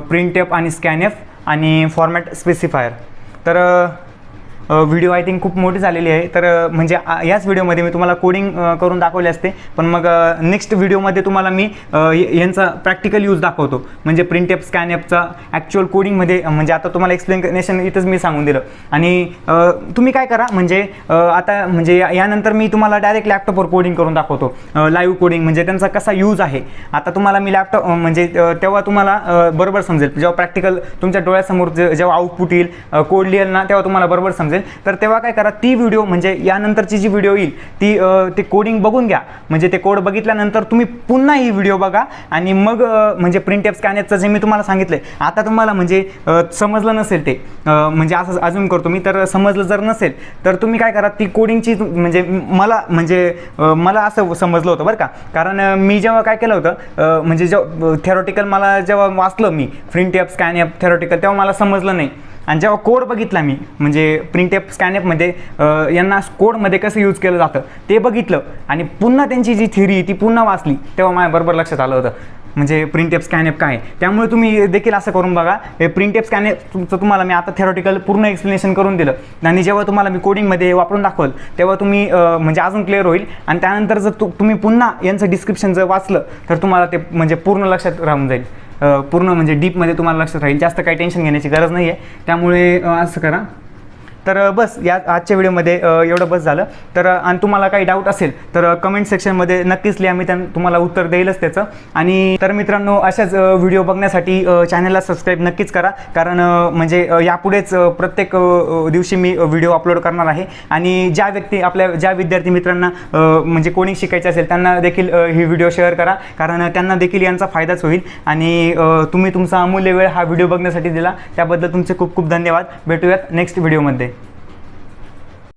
प्रिंटएफ आणि स्कॅनएफ, आणि फॉर्मॅट स्पेसिफायर. तर व्हिडिओ आय थिंक खूप मोठी झालेली आहे. तर म्हणजे याच व्हिडिओमध्ये मी तुम्हाला कोडिंग करून दाखवले असते, पण मग नेक्स्ट व्हिडिओमध्ये तुम्हाला मी यांचा प्रॅक्टिकल यूज दाखवतो. म्हणजे प्रिंटएफ स्कॅनएफचा ॲक्च्युअल कोडिंगमध्ये. म्हणजे आता तुम्हाला एक्सप्लेनेशन इथंच मी सांगून दिलं. आणि तुम्ही काय करा, म्हणजे आता म्हणजे यानंतर मी तुम्हाला डायरेक्ट लॅपटॉपवर कोडिंग करून दाखवतो, लाईव्ह कोडिंग, म्हणजे त्यांचा कसा यूज आहे. आता तुम्हाला मी लॅपटॉप म्हणजे तेव्हा तुम्हाला बरोबर समजेल. जेव्हा प्रॅक्टिकल तुमच्या डोळ्यासमोर जेव्हा आउटपुट येईल, कोड लिहिल ना, तेव्हा तुम्हाला बरोबर समजेल. तर तेव्हा काय करा, ती व्हिडिओ म्हणजे यानंतरची जी व्हिडिओ येईल ती कोडिंग बघून घ्या. म्हणजे ते कोड बघितल्यानंतर तुम्ही पुन्हा ही व्हिडिओ बघा आणि मग म्हणजे प्रिंटएफ स्कॅनएफचं जे मी तुम्हाला सांगितलंय, आता तुम्हाला म्हणजे समजलं नसेल ते, म्हणजे असं अजून करतो मी, तर समजलं जर नसेल तर तुम्ही काय करा, ती कोडिंगची म्हणजे मला असं समजलं होतं बरं का. कारण मी जेव्हा काय केलं होतं, म्हणजे जेव्हा थेरॉटिकल मला जेव्हा वाचलं मी प्रिंटएफ स्कॅनएफ थेरॉटिकल, तेव्हा मला समजलं नाही. आणि जेव्हा कोड बघितला मी, म्हणजे प्रिंटएफ स्कॅनएफमध्ये यांना कोडमध्ये कसं यूज केलं जातं ते बघितलं आणि पुन्हा त्यांची जी थिअरी ती पुन्हा वाचली, तेव्हा माझ्या बरोबर लक्षात आलं होतं म्हणजे प्रिंटएफ स्कॅनएफ काय. त्यामुळे तुम्ही देखील असं करून बघा. हे प्रिंटएफ स्कॅनएफचं तुम्हाला मी आता थेरॉटिकल पूर्ण एक्सप्लेनेशन करून दिलं, आणि जेव्हा तुम्हाला मी कोडिंगमध्ये वापरून दाखवलं तेव्हा तुम्ही म्हणजे अजून क्लिअर होईल. आणि त्यानंतर जर तुम्ही पुन्हा यांचं डिस्क्रिप्शन जर वाचलं तर तुम्हाला ते म्हणजे पूर्ण लक्षात राहून जाईल, पूर्ण म्हणजे डीपमध्ये तुम्हाला लक्षात राहील. जास्त काही टेन्शन घेण्याची गरज नाही आहे. त्यामुळे असं करा. तर बस या आजच्या व्हिडिओमध्ये एवढं बस झालं. तर आणि तुम्हाला काही डाऊट असेल तर कमेंट सेक्शनमध्ये नक्कीच लिहा, मी तुम्हाला उत्तर देईलच त्याचं. आणि तर मित्रांनो, अशाच व्हिडिओ बघण्यासाठी चॅनलला सबस्क्राईब नक्कीच करा, कारण म्हणजे यापुढेच प्रत्येक दिवशी मी व्हिडिओ अपलोड करणार आहे. आणि ज्या विद्यार्थी मित्रांना म्हणजे कोडिंग शिकायचं असेल त्यांना देखील ही व्हिडिओ शेअर करा, कारण त्यांना देखील यांचा फायदाच होईल. आणि तुम्ही तुमचा अमूल्य वेळ हा व्हिडिओ बघण्यासाठी दिला त्याबद्दल तुमचे खूप खूप धन्यवाद. भेटूयात नेक्स्ट व्हिडिओमध्ये.